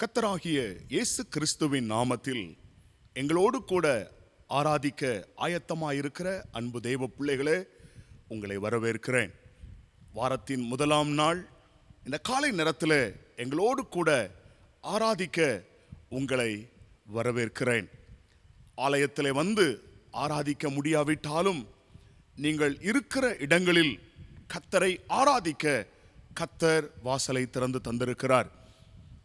கர்த்தராகிய இயேசு கிறிஸ்துவின் நாமத்தில் எங்களோடு கூட ஆராதிக்க ஆயத்தமாயிருக்கிற அன்பு தேவ பிள்ளைகளே, உங்களை வரவேற்கிறேன். வாரத்தின் முதலாம் நாள் இந்த காலை நேரத்தில் எங்களோடு கூட ஆராதிக்க உங்களை வரவேற்கிறேன். ஆலயத்தில் வந்து ஆராதிக்க முடியாவிட்டாலும் நீங்கள் இருக்கிற இடங்களில் கர்த்தரை ஆராதிக்க கர்த்தர் வாசலை திறந்து தந்திருக்கிறார்.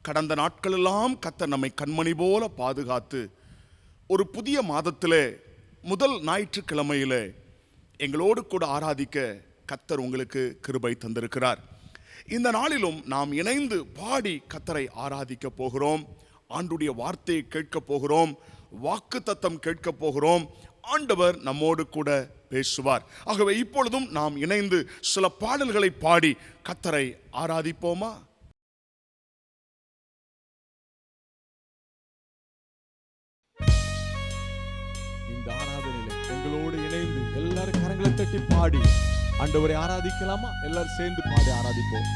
கடந்த நாட்களெல்லாம் கர்த்தர் நம்மை கண்மணி போல பாதுகாத்து ஒரு புதிய மாதத்திலே முதல் ஞாயிற்றுக்கிழமையிலே எங்களோடு கூட ஆராதிக்க கர்த்தர் உங்களுக்கு கிருபை தந்திருக்கிறார். இந்த நாளிலும் நாம் இணைந்து பாடி கர்த்தரை ஆராதிக்க போகிறோம். ஆண்டுடைய வார்த்தையை கேட்க போகிறோம். வாக்குத்தத்தம் கேட்க போகிறோம். ஆண்டவர் நம்மோடு கூட பேசுவார். ஆகவே இப்பொழுதும் நாம் இணைந்து சில பாடல்களை பாடி கர்த்தரை ஆராதிப்போமா? இந்த ஆராதனையில எங்களோடு இணைந்து எல்லாரும் கரங்களை தட்டி பாடி ஆண்டவரை ஆராதிக்கலாமா? எல்லாரும் சேர்ந்து பாடி ஆராதிப்போம்.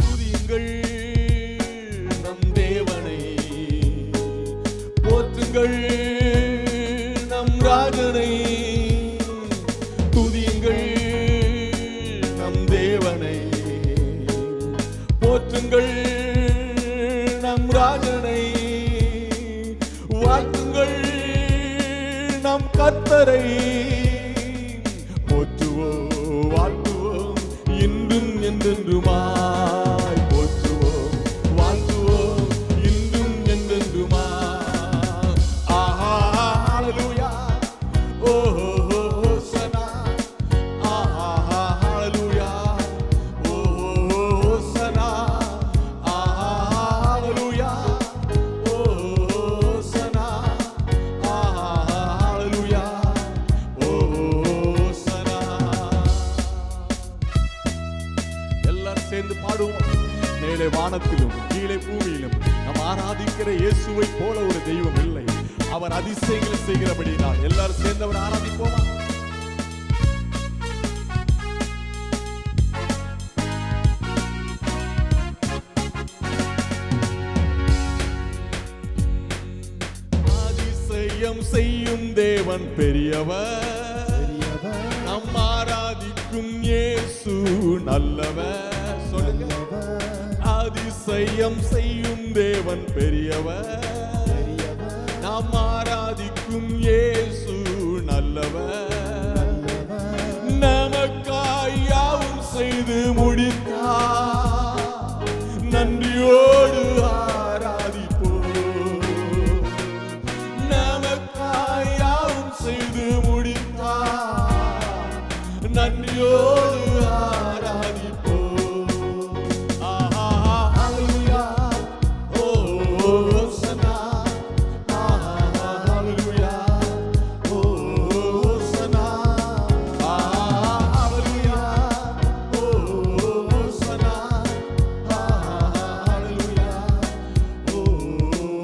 துதியுங்கள் நம் தேவனை, போற்றுங்கள் நம் ராஜனை. போற்றுங்கள் நம் ராஜனை, வாழ்த்துங்கள் நம் கர்த்தரை. போற்றுவோம் வாழ்த்துவோம் இன்றும் என்றென்றுமாய். போற்றுவோம் வாழ்த்துவோம் இன்றும் என்றென்றுமாய். ஆஹா ஹல்லேலூயா, ஓஹோ ஹோசனா. ஆஹா ஹல்லேலூயா, ஓஹோ ஹோசனா. ஆஹா ஹல்லேலூயா, ஓஹோ ஹோசனா. ஆஹா ஹல்லேலூயா, ஓஹோ ஹோசனா. எல்லாரும் சேர்ந்து பாடுவோம். மேலே வானத்திலும் கீழே பூமியிலும் நாம் ஆராதிக்கிற இயேசுவை போல ஒரு தெய்வம் இல்லை. அவர் அதிசயங்களை செய்கிறபடினால் எல்லாரும் சேர்ந்து அவர் ஆராதிப்போமா? அதிசயம் செய்யும் தேவன் பெரியவர், நம் ஆராதிக்கும் இயேசு நல்லவர். சொல்லுங்க. அதிசயம் செய்யும் தேவன் பெரியவர், நாம் ஆராதிக்கும் இயேசு நல்லவர். நமக்காய் யாவும் செய்து முடித்தார், நன்றியோடு ஆராதிப்போம். நமக்காய் யாவும் செய்து முடித்தார், நன்றியோடு ஆராதிப்போம். ஆஹா ஹல்லேலூயா, ஓஹோ ஹோசனா. ஆஹா ஹல்லேலூயா, ஓஹோ ஹோசனா. ஆஹா ஹல்லேலூயா, ஓஹோ ஹோசனா. ஆஹா ஹல்லேலூயா, ஓஹோ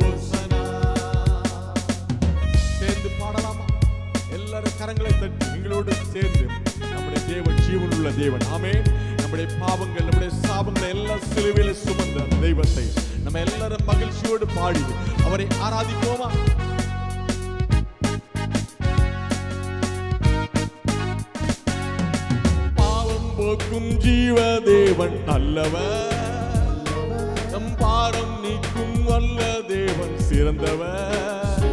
ஹோசனா. சேர்ந்து பாடலாமா? எல்லாரும் கரங்களை தட்டி எங்களோடு சேர்ந்து நம்முடைய தேவன் ஜீவனுள்ள தேவன். ஆமென். நம்முடைய பாவங்கள் நம்முடைய சாபங்களை எல்லாம் சிலுவையில் சுமந்த அந்த தெய்வத்தை நம்ம எல்லாரும் மகிழ்ச்சியோடு பாடி அவரை ஆராதிப்போமா? பாவம் போக்கும் ஜீவ தேவன் நல்லவர், நம் பாரம் நீக்கும் வல்ல தேவன் சிறந்தவர்.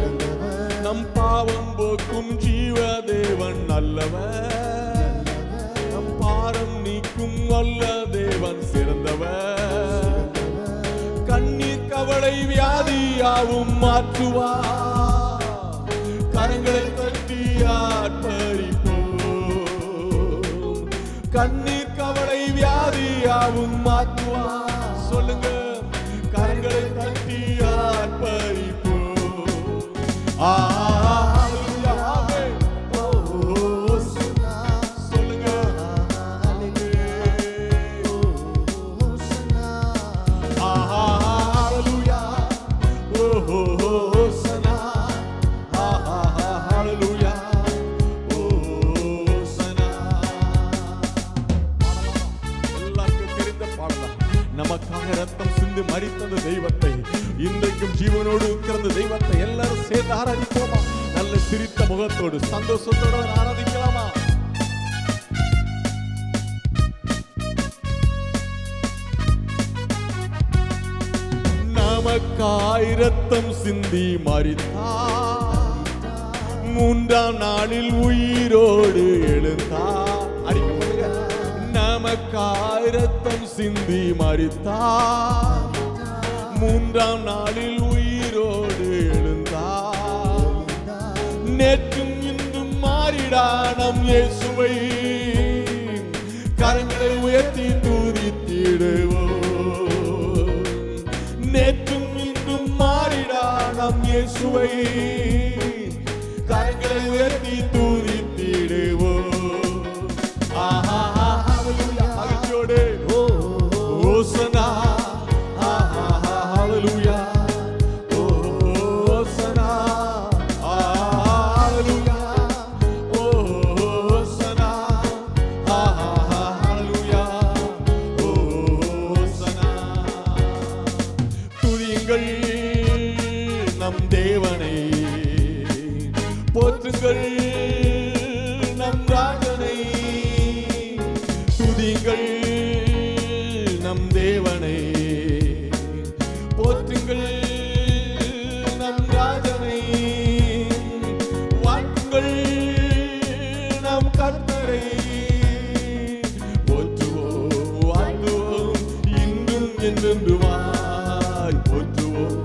நம் பாவம் போக்கும் ஜீவ தேவன் நல்லவர், நம் பாரம் நீக்கும் வல்ல தேவன் சிறந்தவர். கண்ணீர் கவலை வியாதியாவும் மாற்றுவார், கரங்களை தட்டி ஆர்ப்பரிப்போம். கண்ணீர் கவலை வியாதியாவும் மாற்றுவார். சொல்லுங்க. கரங்களை தட்டி ஆர்ப்பரிப்போம். ஹல்லேலூயா, ஆமென். ஓஹோ ஹோசனா. சொல்லுங்க. ஆஹா ஹல்லேலூயா, ஓஹோ ஹோசனா. ஆஹா நமக்காக ரத்தம் சிந்து மரித்த அந்த தெய்வத்தை, இன்றைக்கும் ஜீவனோடு இருக்கிற அந்த தெய்வத்தை எல்லாரும் சேர்ந்து ஆராதிப்போமா? நல்ல சிரித்த முகத்தோடு சந்தோஷத்தோடு ஆராதிக்கலாமா? நமக்காய் ரத்தம் சிந்தி மரித்தார், மூன்றாம் நாளில் உயிரோடு எழுந்தார். அடிக்கப்படுங்க. நமக்காய் ரத்தம் சிந்தி மரித்தார், மூன்றாம் நாளில் உயிரோடு எழுந்தார். நேற்றும் இன்றும் மாறிடா நம் இயேசுவை, கரங்களை உயர்த்தி துதித்திடுவோம். நேற்றும் இன்றும் மாறிடா நம் இயேசுவை, கரங்களை உயர்த்தி துதித்திடுவோம். ஆஹா ஹல்லேலூயா, ஓசனா, ஆஹா ஹல்லேலூயா, ஓசனா, ஹல்லேலூயா, ஓசனா, ஆஹா ஹல்லேலூயா, ஓசனா. துதியுங்கள் நம் தேவனை, போற்றுங்கள் நம் ராஜனை. துதியுங்கள் நம் தேவனை, போற்றுங்கள் நம் ராஜனை. வாழ்த்துங்கள் நம் கர்த்தரை, போற்றுவோம் வாழ்த்துவோம் இன்றும் என்றென்றுமாய். போற்றுவோம்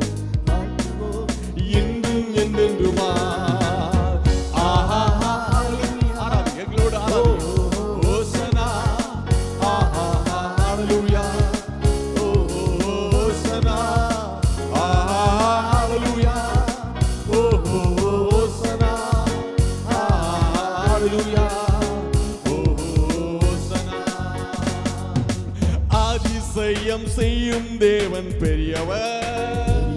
இன்றும் என்றென்றுமாய். ஆஹா ஹல்லேலூயா, எங்களோடு ஆராதி. ஓசனா, ஆஹா ஹல்லேலூயா, ஓசனா, ஆஹா ஹல்லேலூயா, ஓசனா, ஆஹா ஹல்லேலூயா, ஓசனா. அதிசயம் செய்யும் தேவன் பெரியவர்,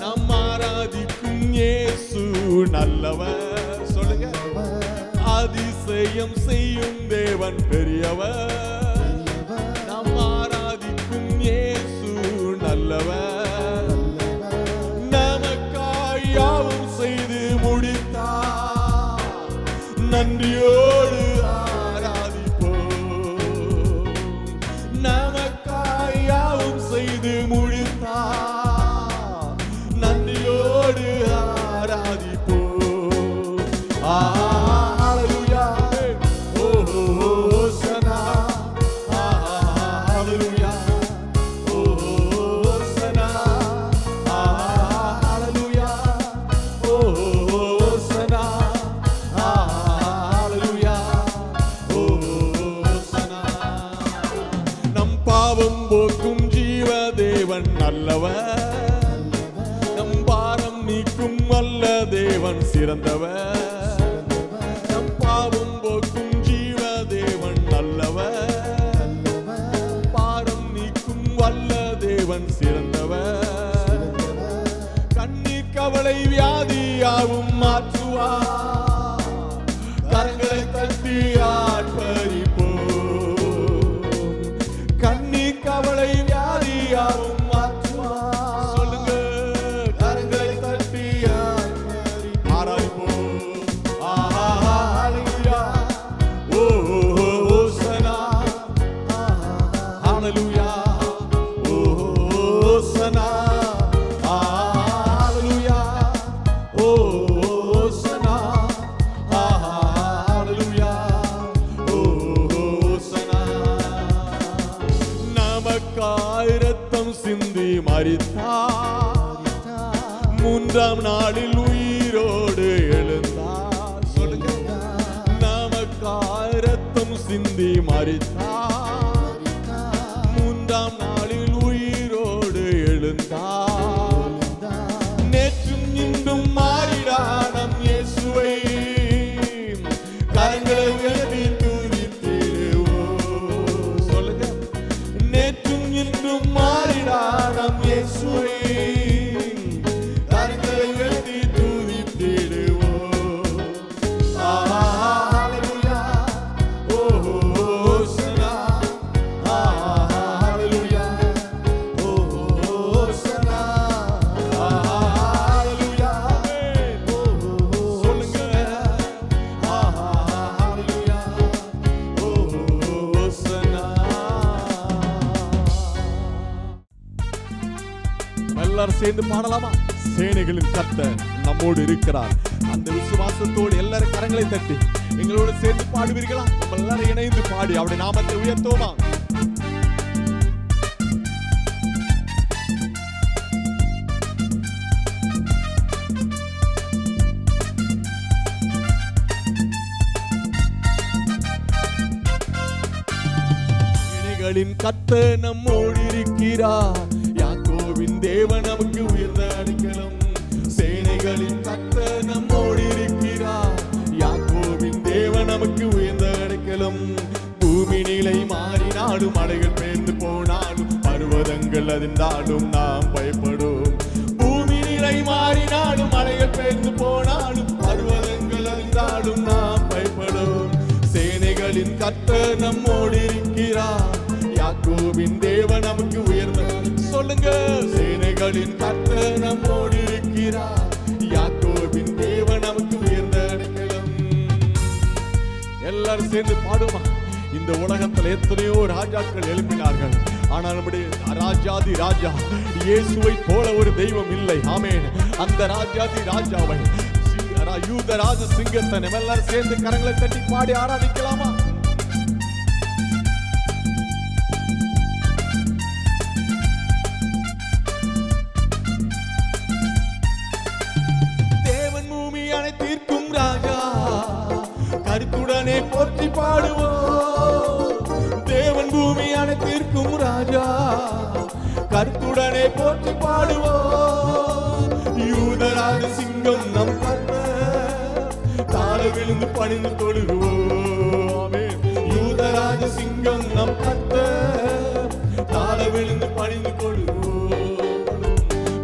நாம் ஆராதிக்கும் இயேசு நல்லவர். சொல்லுங்க. அதிசயம் செய்யும் தேவன் பெரியவர், நாம் ஆராதிக்கும் இயேசு நல்லவர். நமக்காய் யாவும் செய்து முடித்தார், நன்றியோடு ஆராதிப்போம். நமக்காய் யாவும் செய்து முடித்தார், நன்றியோடு ஆராதிப்போம். ஹல்லேலூயா, ஓசனா, ஹல்லேலூயா, ஓசனா, ஹல்லேலூயா, ஓசனா, ஹல்லேலூயா, ஓசனா. நம் பாவம் போக்கும் ஜீவ தேவன் நல்லவர், நம் பாரம் நீக்கும் அல்ல தேவன் சிறந்தவர். நம் பாவம் போக்கும் ஜீவ தேவன் நல்லவர், பாரம் நீக்கும் வல்ல தேவன் சிறந்தவர். கண்ணீர் கவலை வியாதியாவும் மாற்றுவார், கரங்களை தட்டி ஆர்ப்பரிப்போம். கண்ணீர் கவலை வியாதியாவும் மாற்றுவார். சொல்லுங்க. கரங்களை தட்டி ஆராய்ப்போம். ஆஹா ஹல்லேலூயா, ஓசனா, ஹல்லேலூயா, ஓசனா, ஹல்லேலூயா, ஓசனா, ஹல்லேலூயா, ஓசனா. நமக்காய் ரத்தம் சிந்தி மரித்தார், மூன்றாம் நாளில் உயிரோடு எழுந்தார். சொல்லுங்க. நமக்காய் ரத்தம் சிந்தி மரித்தார், மூன்றாம் நாளில் உயிரோடு எழுந்தார். நேற்றும் இன்றும் மாறிடா நம் இயேசுவை, கரங்களை உயர்த்தி துதித்திடுவோம். சொல்லுங்க. நேற்றும் இன்றும் மாறிடா நம் இயேசுவை, கரங்களை உயர்த்தி துதித்திடுவோம். ஆஹா ஹல்லேலூயா, ஓசனா, எல்லாரும் சேர்ந்து பாடலாமா? சேனைகளின் கர்த்தர் நம்மோடு இருக்கிறார். அந்த விசுவாசத்தோடு எல்லாரும் கரங்களை தட்டி எங்களோடு சேர்ந்து பாடுவீர்களா? நம்ம எல்லாரும் இணைந்து பாடி அவருடைய நாமத்தை உயர்த்துவோமா? சேனைகளின் கர்த்தர் நம்மோடு இருக்கிறார். யாக்கோபின் தேவன் நமக்கு உயர்ந்த அடைக்கலம். சேனைகளின் கர்த்தர் நம்மோடு இருக்கிறார். யாக்கோபின் தேவன் நமக்கு உயர்ந்த அடைக்கலம். பூமி நிலை மாறினாலும் மலைகள் பெயர்ந்து போனாலும் பர்வதங்கள் அதிர்ந்தாலும் நாம் பயப்படும். பூமி நிலை மாறினாலும் மலைகள் பெயர்ந்து போனாலும் பர்வதங்கள் அதிர்ந்தாலும் நாம் பயப்படும். சேனைகளின் கர்த்தர் நம்மோடு இருக்கிறார். யாக்கோபின் தேவன் நமக்கு உயர்ந்த, சொல்லுங்க, சேனைகளின் கர்த்தர் நம்மோடு இருக்கிறார். யாக்கோபின் தேவன் நமக்கு உயர்ந்த அடைக்கலம். எல்லாரும் சேர்ந்து பாடுமா? இந்த உலகத்தில் எத்தனையோ ராஜாக்கள் எழுப்பினார்கள். ஆனால் நம்முடைய ராஜாதி ராஜா இயேசுவை போல ஒரு தெய்வம் இல்லை. ஆமென். அந்த ராஜாதி ராஜாவை யூத ராஜ சிங்கத்தை எல்லாரும் சேர்ந்து கரங்களை தட்டி பாடி ஆராதிக்கலாமா? தேவன் பூமி அனைத்திற்கும் ராஜா, கருத்துடனே போற்றி பாடுவோம். தேவன் பூமி அனைத்திற்கும் ராஜா, கருத்துடனே போற்றி பாடுவோம். யூதராஜ சிங்கம் நம் தாழ விழுந்து பணிந்து தொழுவோம். யூதராஜ சிங்கம் நம் கர்த்தர், தாழ விழுந்து பணிந்து கொள்வோம்.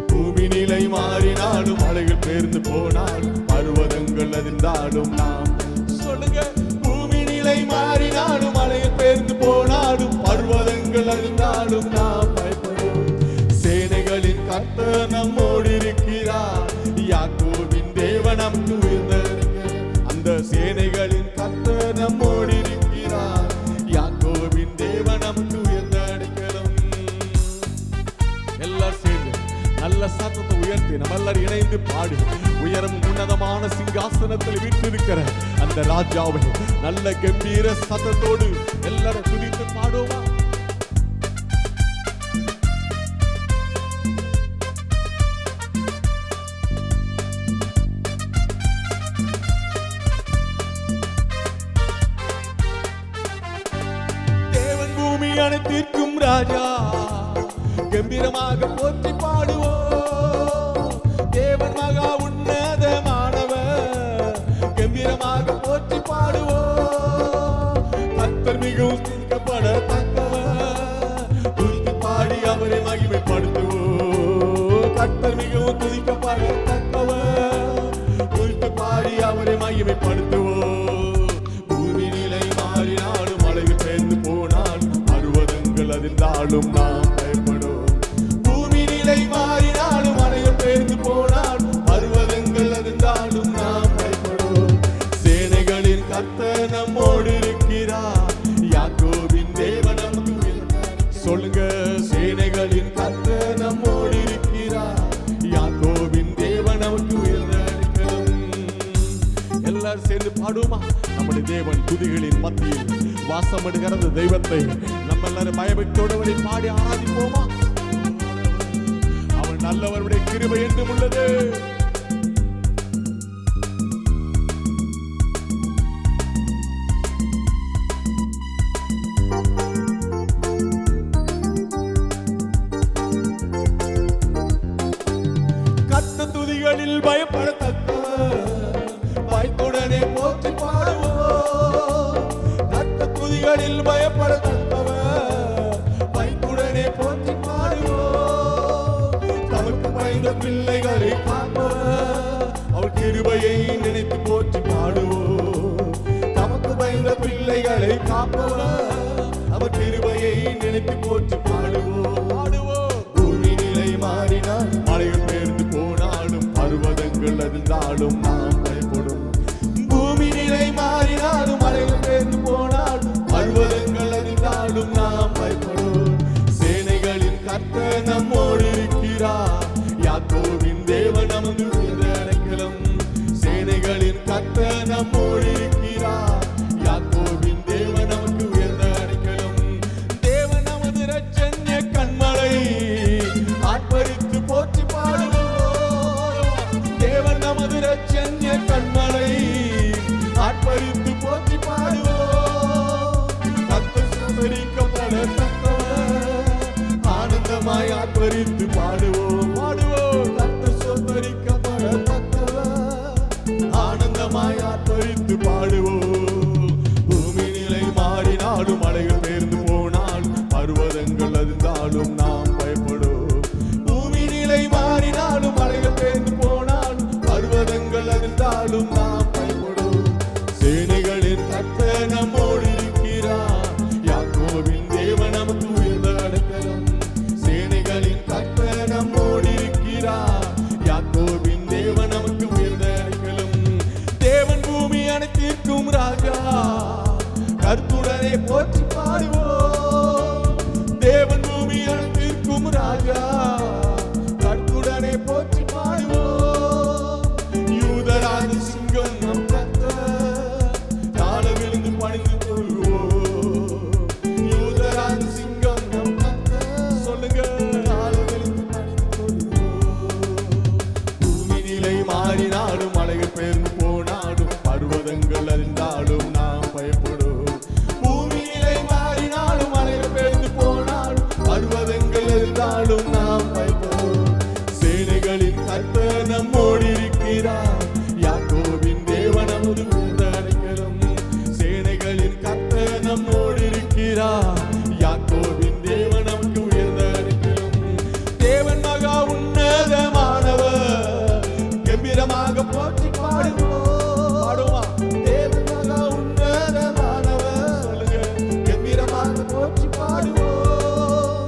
பூமி நிலை மாறினாலும் மலைகள் பெயர்ந்து போனாலும் பர்வதங்கள் அதிர்ந்தாலும் நாம், சொல்லுங்க, பூமி நிலை மாறினாலும் மலைகள் பெயர்ந்து போனாலும் பர்வதங்கள் அதிர்ந்தாலும் நாம் பயப்படுவோம். சேனைகளின் கர்த்தர் நம்மோடு இருக்கிறார். யாக்கோபின் தேவன் நமக்கு உயர்ந்த, அந்த சேனைகளின் கர்த்தர் நம்மோடு இருக்கிறார். யாக்கோபின் தேவன் நமக்கு உயர்ந்த அடைக்கலம். எல்லாரும் சேர்ந்து நல்ல சத்தத்தை உயர்த்தி நம்ம எல்லாரும் இணைந்து பாடி உயரம் உன்னதமான சிங்காசனத்தில் வீற்றிருக்கிற அந்த ராஜாவை நல்ல கம்பீர சத்தத்தோடு எல்லாரும் துதித்து பாடுவோமா? அனைத்திற்கும் ராஜா, கம்பீரமாக போற்றி பாடுவோம். தேவன் மகா உன்னதமானவர், கம்பீரமாக போற்றி பாடுவோம். கர்த்தர் மிகவும் துதிக்கப்படத்தக்கவர், துதித்து பாடி அவரை மகிமைப்படுத்துவோம். கர்த்தர் மிகவும் துதிக்கப்படத்தக்கவர், துதித்து பாடி அவரை மகிமைப்படுத்துவோம். பூமி நிலை மாறினாலும் மலைகள் பெயர்ந்து போனாலும் அதிர்ந்தாலும் நாம் பயப்படும். பூமி நிலை மாறினாலும் மலைகள் பெயர்ந்து போனாலும் பர்வதங்கள் அதிர்ந்தாலும் நாம் பயப்படும். சேனைகளின் கர்த்தர் நம்மோடு இருக்கிறார். யாக்கோபின் தேவன் நமக்கு உயர்ந்த, சொல்லுங்க, சேனைகளின் கர்த்தர் நம்மோடு இருக்கிறார். யாக்கோபின் தேவன் நமக்கு உயர்ந்த அடைக்கலம். எல்லாரும் சேர்ந்து பாடுவோமா? நம்முடைய தேவன் துதிகளின் மத்தியில் வாசமிடுகிறது தெய்வத்தை நம்ம எல்லாரும் பயபக்தியோடு பாடி ஆராதிப்போமா? அவன் நல்லவருடைய கிருபை என்றும் உள்ளது. கர்த்தர் துதிகளில் பயப்படத்தக்கவர், பயத்துடனே போற்றி பாடுவோம். கர்த்தர் துதிகளில் பயப்படத்தக்கவர், பயத்துடனே போற்றி பாடுவோம். தமக்கு பயந்த பிள்ளைகளை காப்பவர், அவர் கிருபையை நினைத்து போற்றி பாடுவோம். தமக்கு பயந்த பிள்ளைகளை காப்பவர், அவர் கிருபையை நினைத்து போற்றி பாடுவோம். பாடுவோம். பூமி நிலை மாறினால் மலைகள் பெயர்ந்து போனாலும் பர்வதங்கள் அதிர்ந்தாலும் நாம் பயப்படும். பூமி நிலை மாறினாலும் மலைகள் பெயர்ந்து போனாலும் பர்வதங்கள் அதிர்ந்தாலும் நாம் பயப்படும். சேனைகளின் கர்த்தர் நம்மோடு இருக்கிறார். இருக்கிறார். யாக்கோபின் தேவன் நமக்கு உயர்ந்த அடைக்கலம். தேவன் மகா உன்னதமானவர், கம்பீரமாக போற்றி பாடுவோம். தேவன் மகா உன்னதமானவர், சொல்லுங்க, கம்பீரமாக போற்றி பாடுவோம்.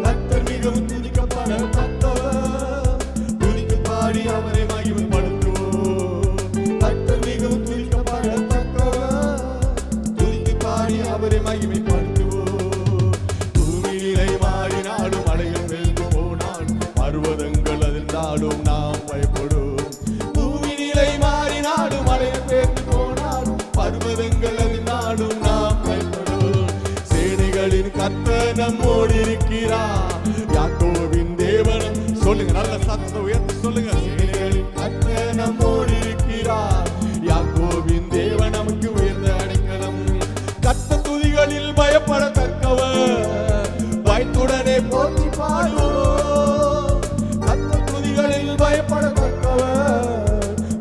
கர்த்தர் மிகவும் துதிக்கப்படத்தக்கவர், துதிக்கு பாடி அவரை மகிமைப்படுத்துவோம். கர்த்தர் மிகவும் துதிக்கப்படத்தக்கவர், துதிக்கு பாடி அவரை மகிமைப்படுத்துவோம். பூமியிலே மாறினாலும் மலைகள் வெல்ந்து போனாலும் பர்வதங்கள் அதிர்ந்தாலும் நாம் பயப்படுவோம். பூமியிலே மாறினாலும் மலைகள் வெல்ந்து போனாலும் பர்வதங்கள் அதிர்ந்தாலும் நாம் பயப்படுவோம். சேனைகளின் கர்த்தர் நம்மோடு இருக்கிறார். யாக்கோபின் தேவன், சொல்லுங்க, நல்ல சத்தத்தை உயர்த்தி சொல்லுங்க. சேனைகளின் கர்த்தர் நம்மோடு இருக்கிறார். யாக்கோபின் தேவன் நமக்கு உயர்ந்த அடைக்கலம். கர்த்தர் துதிகளில் பயப்படத்தக்கவர், பயத்துடனே போற்றி பாடுவோம். கர்த்தர் துதிகளில் பயப்படத்தக்கவர்,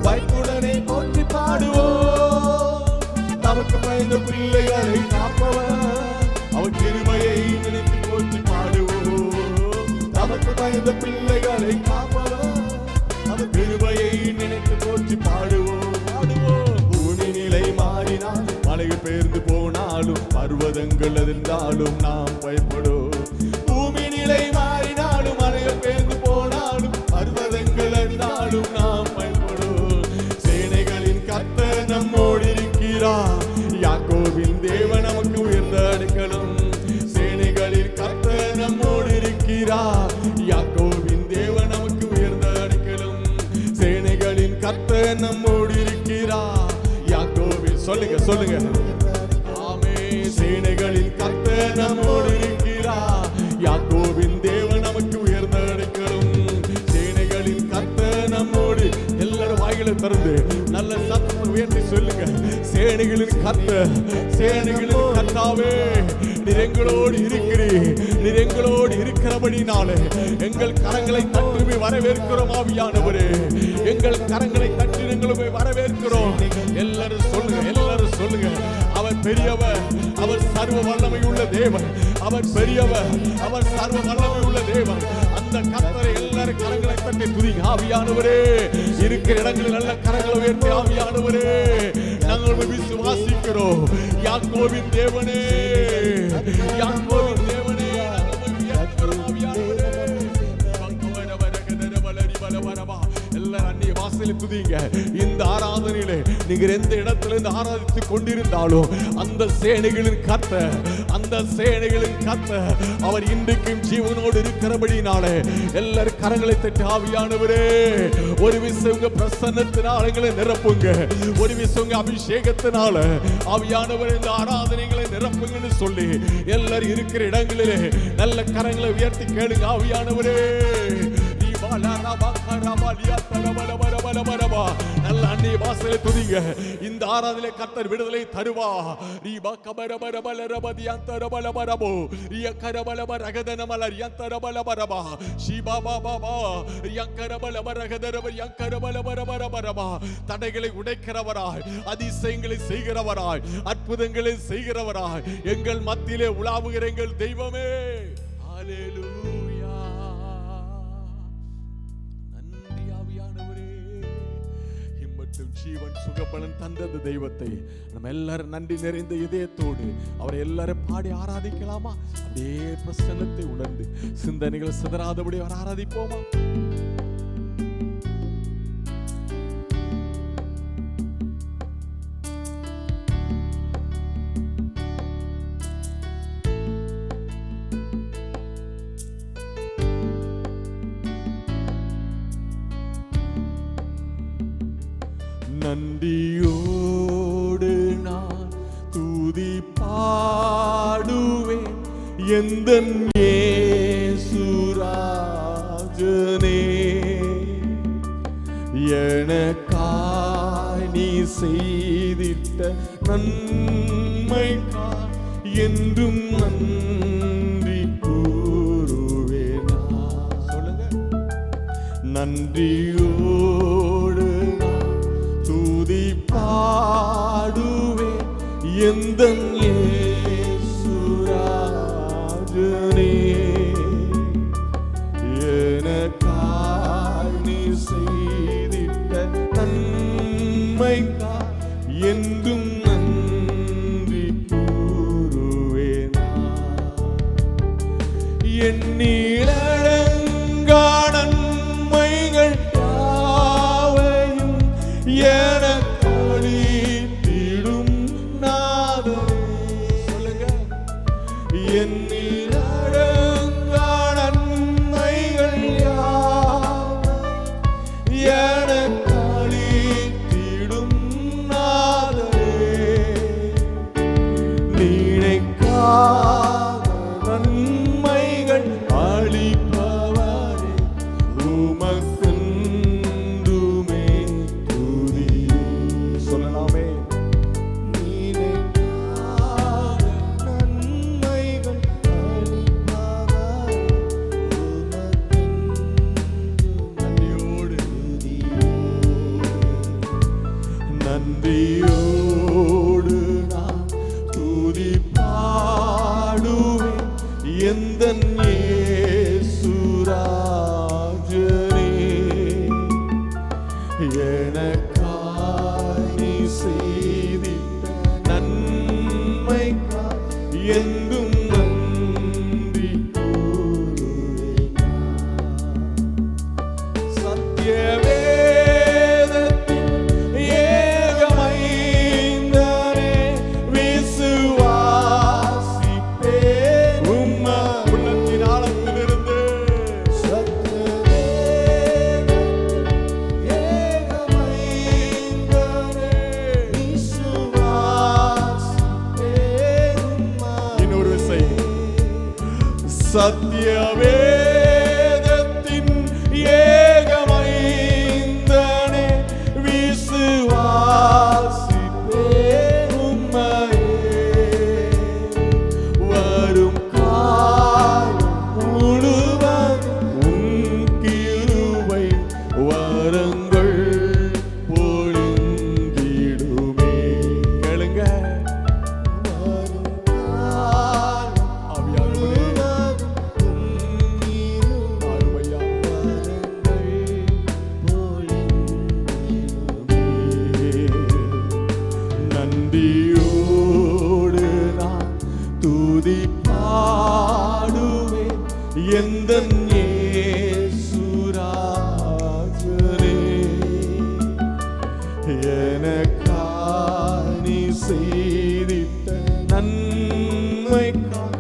பயத்துடனே போற்றி பாடுவோம். நமக்கு பயந்த பிள்ளைகளை காப்பவர், அவர் கிருபையை நினைத்து போற்றி பாடுவோம். நமக்கு பயந்த பிள்ளைகளை காப்பவர், அவர் கிருபையை நினைத்து போற்றி பாடுவோம். பூமி நிலை மாறினால் மலைகள் பெயர்ந்து போனாலும் பர்வதங்கள் அதிர்ந்தாலும் நாம் பயப்படுவோம். பூமி நிலை மாறினாலும் மலைகள் பெயர்ந்து போனாலும் பர்வதங்கள் அதிர்ந்தாலும் நாம் பயப்படுவோம். சேனைகளின் கர்த்தர் நம்மோடு இருக்கிறார். யாக்கோபின் தேவன் நமக்கு உயர்ந்த அடைக்கலம். சேனைகளின் கர்த்தர் நம்மோடு இருக்கிறார். யாக்கோபின் தேவன் நமக்கு உயர்ந்த அடைக்கலம். சேனைகளின் கர்த்தர் நம்மோடு இருக்கிறார். யாக்கோபின், சொல்லுங்க சொல்லுங்க, ஆமே. சேனைகளின் கர்த்தர் நம்மோடு இருக்கிறார். யாக்கோபின் தேவன் நமக்கு உயர்ந்த அடைக்கலம். சேனைகளின் கர்த்தர் நம்மோடு. எல்லாரும் வாய்களை திறந்து நல்ல சத்தத்தை உயர்த்தி சொல்லுங்க. சேனைகளின் கர்த்தர், சேனைகளின் கர்த்தாவே, நீர் எங்களோடு இருக்கிறீர். நீர் எங்களோடு இருக்கிறபடினாலே எங்கள் கரங்களை தட்டி வரவேற்கிறோம். ஆவியானவரே, எங்கள் கரங்களை தட்டி எங்களுமே வரவேற்கிறோம். எல்லாரும் சொல்லுங்க, எல்லாரும் சொல்லுங்க. அவர் பெரியவர், அவர் சர்வ வல்லமை உள்ள தேவன். அவர் பெரியவர், அவர் சர்வ வல்லமை உள்ள தேவன். அந்த கர்த்தரை எல்லாரும் கரங்களை தட்டி துதிங்க. ஆவியானவரே, இருக்கிற இடங்களில் நல்ல கரங்களை உயர்த்தி, ஆவியானவரே, நாங்கள் விசுவாசிக்கிறோம். யாக்கோபின் தேவனே, யாக்கோபின் தேவனே, நாங்கள் உயர்த்துகிறோம். ஆவியானவரே, எல்லாரும் அந்நிய வாசலில் துதிங்க. இந்த ஆராதனையிலே நீங்க எந்த இடத்துல இருந்து ஆராதித்துக் கொண்டிருந்தாலும் அந்த சேனைகளின் கர்த்தர், அந்த சேனைகளின் கர்த்தர் அவர் இன்றைக்கும் ஜீவனோடு இருக்கிறபடினாலே எல்லாரும் கரங்களை தட்டி, ஆவியானவரே, ஒரு விசை உங்க பிரசன்னத்தினால் எங்களை நிரப்புங்க. ஒரு விசை உங்க அபிஷேகத்தினால ஆவியானவர் இந்த ஆராதனைகளை நிரப்புங்கன்னு சொல்லி எல்லாரும் இருக்கிற இடங்களிலே நல்ல கரங்களை உயர்த்தி கேளுங்க. ஆவியானவரே, நல்ல அன்னைய வாசலை துதிங்க. இந்த ஆராதனை கர்த்தர் விடுதலை தருவா. தடைகளை உடைக்கிறவராய், அதிசயங்களை செய்கிறவராய், அற்புதங்களை செய்கிறவராய் எங்கள் மத்தியிலே உலாவுகிற எங்கள் தெய்வமே. ஹல்லேலூயா. ஜீவன் சுகபலன் தந்தது தெய்வத்தை நம்ம எல்லாரும் நன்றி நிறைந்த இதயத்தோடு அவரை எல்லாரும் பாடி ஆராதிக்கலாமா? அப்படியே பிரசன்னத்தை உணர்ந்து சிந்தனைகள் சிதறாதபடி அவர் ஆராதிப்போமா? நன்றியோடு நான் துதி பாடுவேன் எந்தன் இயேசுராஜனே. எனக்காய் நீ செய்திட்ட நன்மைக்காய் என்றும் நன்றி கூறுவேனா. சொல்லுங்க. நன்றியோடு துதி பாடுவேன் எந்தன் இயேசுராஜனே. எண்ணிலடங்கா நன்மைகள் யாவையும் எனக்கு அளித்திடும் நாதரே. சொல்லுங்க. எண்ணிலடங்கா நன்மைகள் யாவையும் எனக்கு அளித்திடும் நாதரே. நினைக்காத நன்மைகள் அளிப்பவரே, உமக்கென்றுமே துதி. சொல்லலாமே. நினைக்காத நன்மைகள் அளிப்பவரே, நன்றியோடு நன்றியோடு நான் துதி பாடுவேன் எந்தன் இயேசுராஜனே. எனக்காய் நீ செய்திட்ட நன்மைக்காய் என்றும் நன்றி கூறுவேன். சத்தியவேதத்தின் ஏகமைந்தனே, விசுவாசிப்பேன் உம்ம உள்ளத்தின் ஆழத்திலிருந்து. சத்தியவேதத்தின் ஏகமைந்தனே, விசுவாசிப்பேன் உம்ம. இன்னொரு விசை. சத்தியவேதத்தின் ஏகமைந்தனே, விசுவாசிப்பேன் உம்மையே. வரும் காலம் முழுவதும் உம் கிருபை வரங்கள் பொழிந்திடுமே. கேளுங்க. வரும் காலம் நன்றியோடு நான் துதி பாடுவேன் எந்தன் இயேசுராஜனே. எனக்காய் நீ செய்திட்ட நன்மைக்காய்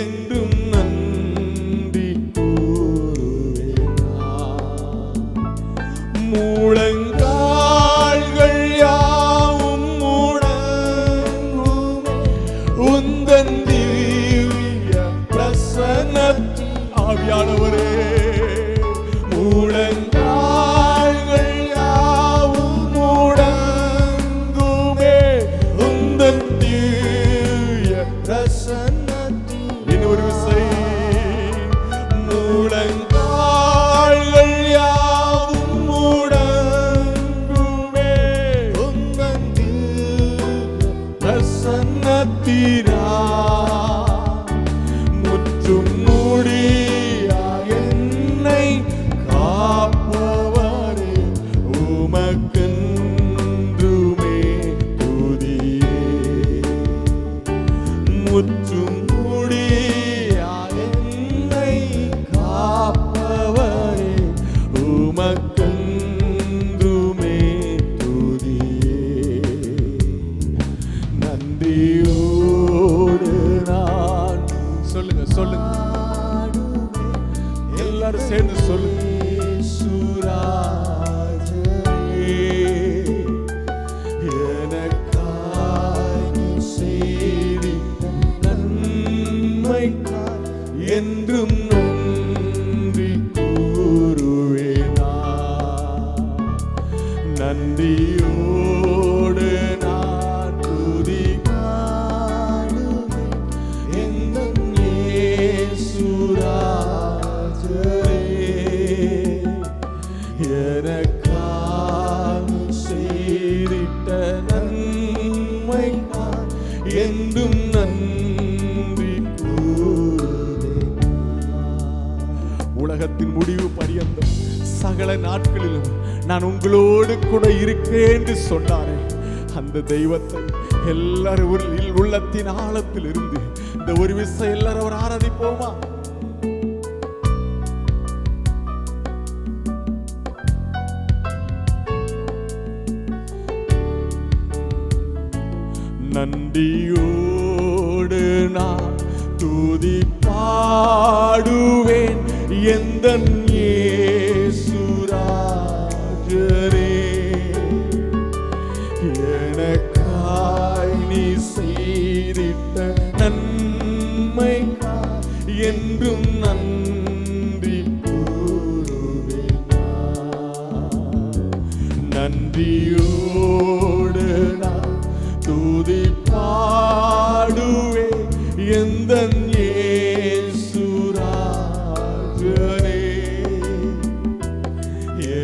என்றும் நன்றி கூறுவேன். முழங்கால்கள் யாவும் முடங்குமே உந்தன் திவ்ய பிரசன்னத்தில். ஆவியானவரே. முழங்கால்கள் யாவும் முடங்குமே உந்தன் திவ்ய பிரசன்னத்தில். இன்னொரு விசை. முழங்கால்கள் யாவும் முடங்குமே உந்தன் திவ்ய பிரசன்னத்திரா. முற்றும் முடியா என்னை காப்பவரே, உமக்கென்றுமே துதியே. முற்றும் முடியா என்னை காப்பவரே, உமக்கென்றுமே துதியே. நன்றியோடு நான் சொல்லுங்க சொல்லுங்க எல்லாரும் சேர்ந்து சொல்லுங்க. இயேசுராஜனே, எனக்காய் நீ செய்திட்ட நன்மைக்காய் என்றும் நன்றி கூறுவேனா. நன்றியோடு நான் துதி பாடுவேன் எந்தன் இயேசுராஜனே. எனக்காய் நீ செய்திட்ட நன்மைக்காய் என்றும் நன்றி கூறுவேன். உலகத்தின் முடிவு பரியந்தம் சகல நாட்களிலும் நான் உங்களோடு கூட இருக்கேன் என்று சொன்னாரே, அந்த தெய்வத்தை எல்லாரும் உள்ளத்தின் ஆழத்தில் இருந்து இந்த ஒரு விஷயம் எல்லாரும் ஆராதிப்போமா? நன்றியோடு நான் துதி பாடுவேன் எந்தன் இயேசுராஜரே. எனக்காய் நீ செய்திட்ட நன்மைக்காய் என்றும் நன்றி கூறுவேன். நன்றியோடு நான் துதி பாடுவேன் எந்தன் இயேசுராஜரே.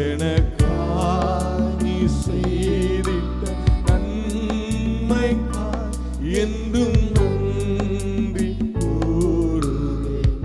எனக்காய் நீ செய்திட்ட நன்மைக்காய் என்றும் நன்றி கூறுவேன்.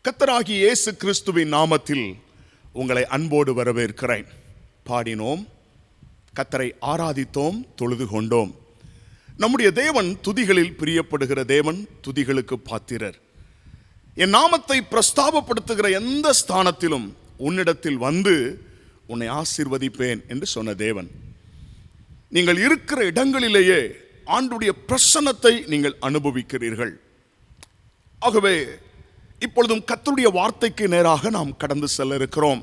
கர்த்தராகிய இயேசு கிறிஸ்துவின் நாமத்தில் உங்களை அன்போடு வரவேற்கிறேன். பாடினோம், கர்த்தரை ஆராதித்தோம், தொழுது கொண்டோம். நம்முடைய தேவன் துதிகளில் பிரியப்படுகிற தேவன், துதிகளுக்கு பாத்திரர். என் நாமத்தை பிரஸ்தாபப்படுத்துகிற எந்த ஸ்தானத்திலும் உன்னிடத்தில் வந்து உன்னை ஆசீர்வதிப்பேன் என்று சொன்ன தேவன். நீங்கள் இருக்கிற இடங்களிலேயே ஆண்டுடைய பிரசன்னத்தை நீங்கள் அனுபவிக்கிறீர்கள். ஆகவே இப்பொழுதும் கர்த்தருடைய வார்த்தைக்கு நேராக நாம் கடந்து செல்ல இருக்கிறோம்.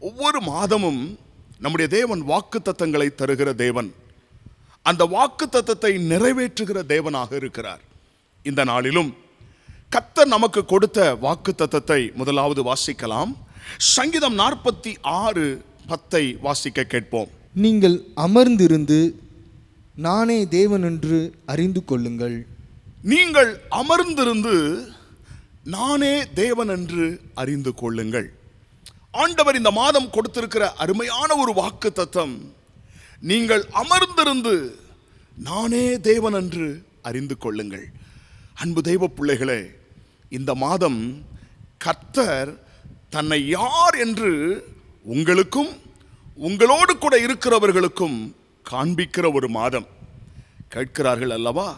ஒவ்வொரு மாதமும் நம்முடைய தேவன் வாக்குத்தத்தங்களை தருகிற தேவன், அந்த வாக்குத்தத்தத்தை நிறைவேற்றுகிற தேவனாக இருக்கிறார். இந்த நாளிலும் கர்த்தர் நமக்கு கொடுத்த வாக்குத்தத்தத்தை முதலாவது வாசிக்கலாம். சங்கீதம் 46:10 வாசிக்க கேட்போம். நீங்கள் அமர்ந்திருந்து நானே தேவன் என்று அறிந்து கொள்ளுங்கள். நீங்கள் அமர்ந்திருந்து நானே தேவன் என்று அறிந்து கொள்ளுங்கள். ஆண்டவர் இந்த மாதம் கொடுத்திருக்கிற அருமையான ஒரு வாக்குத்தத்தம், நீங்கள் அமர்ந்திருந்து நானே தேவன் என்று அறிந்து கொள்ளுங்கள். அன்பு தெய்வ பிள்ளைகளே, இந்த மாதம் கர்த்தர் தன்னை யார் என்று உங்களுக்கும் உங்களோடு கூட இருக்கிறவர்களுக்கும் காண்பிக்கிற ஒரு மாதம். கேட்கிறார்கள் அல்லவா,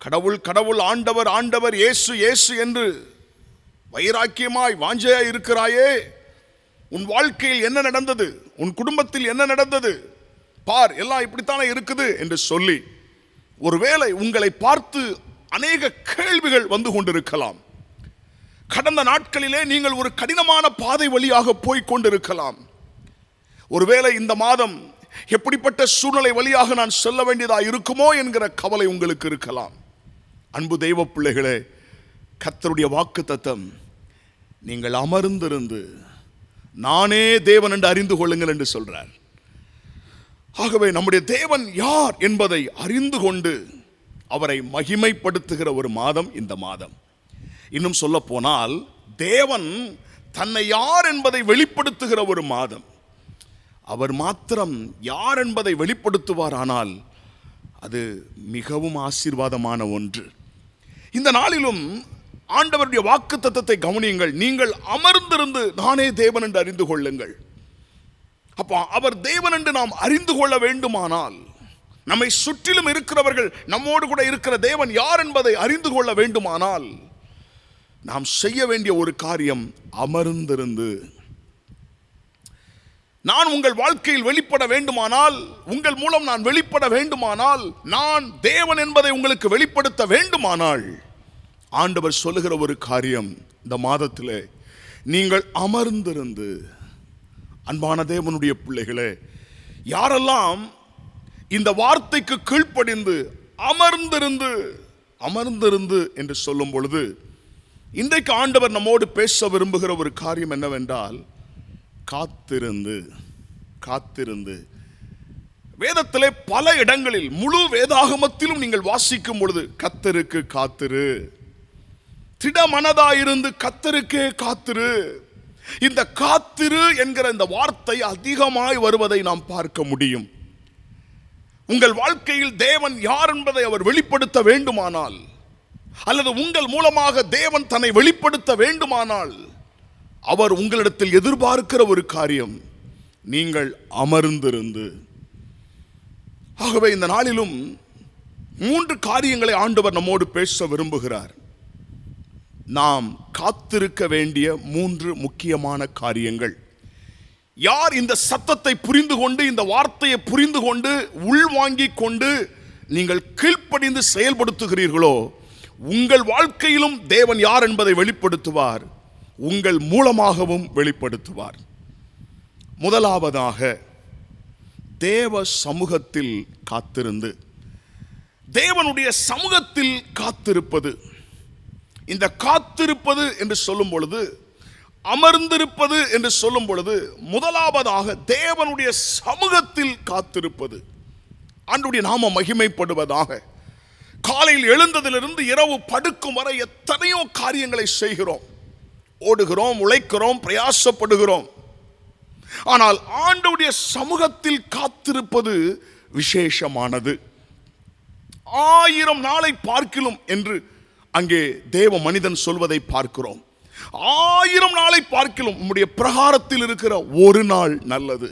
கடவுள் கடவுள், ஆண்டவர் ஆண்டவர், இயேசு இயேசு என்று வைராக்கியமாய் வாஞ்சையாய் இருக்கிறாயே, உன் வாழ்க்கையில் என்ன நடந்தது, உன் குடும்பத்தில் என்ன நடந்தது பார், எல்லாம் இப்படித்தானே இருக்குது என்று சொல்லி ஒருவேளை உங்களை பார்த்து அநேக கேள்விகள் வந்து கொண்டிருக்கலாம். கடந்த நாட்களிலே நீங்கள் ஒரு கடினமான பாதை வழியாக போய் கொண்டிருக்கலாம். ஒருவேளை இந்த மாதம் எப்படிப்பட்ட சூழ்நிலை வழியாக நான் செல்ல வேண்டியதா இருக்குமோ என்கிற கவலை உங்களுக்கு இருக்கலாம். அன்பு தெய்வ பிள்ளைகளே, கர்த்தருடைய வாக்குத்தத்தம், நீங்கள் அமர்ந்திருந்து நானே தேவன் என்று அறிந்து கொள்ளுங்கள் என்று சொல்றார். ஆகவே நம்முடைய தேவன் யார் என்பதை அறிந்து கொண்டு அவரை மகிமைப்படுத்துகிற ஒரு மாதம் இந்த மாதம். இன்னும் சொல்ல போனால் தேவன் தன்னை யார் என்பதை வெளிப்படுத்துகிற ஒரு மாதம். அவர் மாத்திரம் யார் என்பதை வெளிப்படுத்துவார், ஆனால் அது மிகவும் ஆசீர்வாதமான ஒன்று. இந்த நாளிலும் ஆண்டவருடைய வாக்குத்தத்தத்தை கவனியுங்கள். நீங்கள் அமர்ந்திருந்து நானே தேவன் என்று அறிந்து கொள்ளுங்கள். அப்போ அவர் தேவன் என்று நாம் அறிந்து கொள்ள வேண்டுமானால், நம்மை சுற்றிலும் இருக்கிறவர்கள், நம்மோடு கூட இருக்கிற தேவன் யார் என்பதை அறிந்து கொள்ள வேண்டுமானால், நாம் செய்ய வேண்டிய ஒரு காரியம் அமர்ந்திருந்து. நான் உங்கள் வாழ்க்கையில் வெளிப்பட வேண்டுமானால், உங்கள் மூலம் நான் வெளிப்பட வேண்டுமானால், நான் தேவன் என்பதை உங்களுக்கு வெளிப்படுத்த வேண்டுமானால், ஆண்டவர் சொல்லுகிற ஒரு காரியம், இந்த மாதத்திலே நீங்கள் அமர்ந்திருந்து, அன்பான தேவனுடைய பிள்ளைகளே, யாரெல்லாம் இந்த வார்த்தைக்கு கீழ்ப்படிந்து அமர்ந்திருந்து அமர்ந்திருந்து என்று சொல்லும் பொழுது, இன்றைக்கு ஆண்டவர் நம்மோடு பேச விரும்புகிற ஒரு காரியம் என்னவென்றால், காத்திருந்து காத்திருந்து. வேதத்திலே பல இடங்களில், முழு வேதாகமத்திலும் நீங்கள் வாசிக்கும் பொழுது, கர்த்தருக்கு காத்திரு, திடமனதாயிருந்து கர்த்தருக்கே காத்திரு. இந்த காத்திரு என்கிற இந்த வார்த்தை அதிகமாய் வருவதை நாம் பார்க்க முடியும். உங்கள் வாழ்க்கையில் தேவன் யார் என்பதை அவர் வெளிப்படுத்த வேண்டுமானால், அல்லது உங்கள் மூலமாக தேவன் தன்னை வெளிப்படுத்த வேண்டுமானால், அவர் உங்களிடத்தில் எதிர்பார்க்கிற ஒரு காரியம், நீங்கள் அமர்ந்திருந்து. ஆகவே இந்த நாளிலும் 3 காரியங்களை ஆண்டவர் நம்மோடு பேச விரும்புகிறார். நாம் காத்திருக்க வேண்டிய 3 முக்கியமான காரியங்கள். யார் இந்த சத்தத்தை புரிந்து கொண்டு, இந்த வார்த்தையை புரிந்து கொண்டு, உள்வாங்கிக் கொண்டு நீங்கள் கீழ்ப்படிந்து செயல்படுத்துகிறீர்களோ, உங்கள் வாழ்க்கையிலும் தேவன் யார் என்பதை வெளிப்படுத்துவார், உங்கள் மூலமாகவும் வெளிப்படுத்துவார். முதலாவதாக, தேவ சமூகத்தில் காத்திருந்து. தேவனுடைய சமூகத்தில் காத்திருப்பது. இந்த காத்திருப்பது என்று சொல்லும் பொழுது, அமர்ந்திருப்பது என்று சொல்லும் பொழுது, முதலாவதாக தேவனுடைய சமூகத்தில் காத்திருப்பது. ஆண்டவருடைய நாமம் மகிமைப்படுவதாக. காலையில் எழுந்ததிலிருந்து இரவு படுக்கும் வரை எத்தனையோ காரியங்களை செய்கிறோம், ஓடுகிறோம், உழைக்கிறோம், பிரயாசப்படுகிறோம். ஆனால் ஆண்டவருடைய சமூகத்தில் காத்திருப்பது விசேஷமானது. 1000 நாளை பார்க்கிலும் என்று அங்கே தேவ மனிதன் சொல்வதை பார்க்கிறோம். 1000 நாளை பார்க்கிலும் உம்முடைய பிரகாரத்தில் இருக்கிற ஒரு நாள் நல்லது.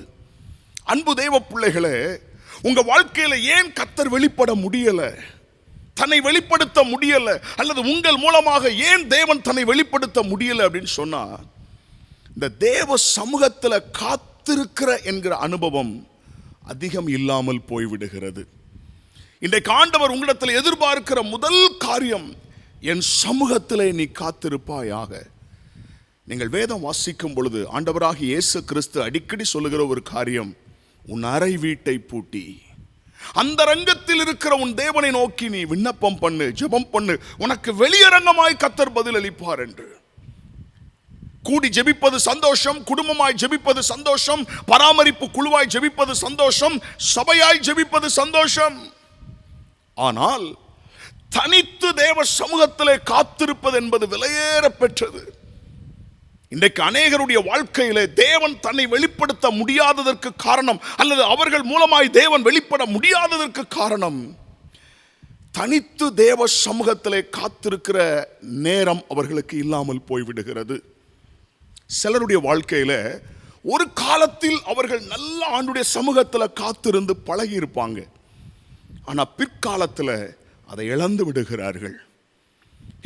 அன்பு தேவ பிள்ளைகளே, உங்க வாழ்க்கையில ஏன் கர்த்தர் வெளிப்பட முடியல, தன்னை வெளிப்படுத்த முடியல, அல்லது உங்கள் மூலமாக ஏன் தேவன் தன்னை வெளிப்படுத்த முடியல அப்படின்னு சொன்னா, இந்த தேவ சமூகத்தில் காத்திருக்கிற என்கிற அனுபவம் அதிகம் இல்லாமல் போய்விடுகிறது. இன்றைக்கு ஆண்டவர் உங்களிடத்தில் எதிர்பார்க்கிற முதல் காரியம், என் சமூகத்திலே நீ காத்திருப்பாயாக. நீங்கள் வேதம் வாசிக்கும் பொழுது ஆண்டவராகிய இயேசு கிறிஸ்து அடிக்கடி சொல்லுகிற ஒரு காரியம், உன் அறை வீட்டை பூட்டி அந்த ரங்கத்தில் இருக்கிற உன் தேவனை நோக்கி நீ விண்ணப்பம் பண்ணு, ஜெபம் பண்ணு, உனக்கு வெளியரங்கமாய் கர்த்தர் பதில் அளிப்பார் என்று. கூடி ஜெபிப்பது சந்தோஷம், குடும்பமாய் ஜெபிப்பது சந்தோஷம், பராமரிப்பு குழுவாய் ஜெபிப்பது சந்தோஷம், சபையாய் ஜெபிப்பது சந்தோஷம். ஆனால் தனித்து தேவ சமூகத்திலே காத்திருப்பது என்பது விலையேற பெற்றது. இன்றைக்கு அநேகருடைய வாழ்க்கையிலே தேவன் தன்னை வெளிப்படுத்த முடியாததற்கு காரணம், அல்லது அவர்கள் மூலமாய் தேவன் வெளிப்பட முடியாததற்கு காரணம், தனித்து தேவ சமூகத்திலே காத்திருக்கிற நேரம் அவர்களுக்கு இல்லாமல் போய்விடுகிறது. சிலருடைய வாழ்க்கையில ஒரு காலத்தில் அவர்கள் நல்ல ஆண்டுடைய சமூகத்தில் காத்திருந்து பழகி இருப்பாங்க. ஆனால் பிற்காலத்தில் அதை இழந்து விடுகிறார்கள்.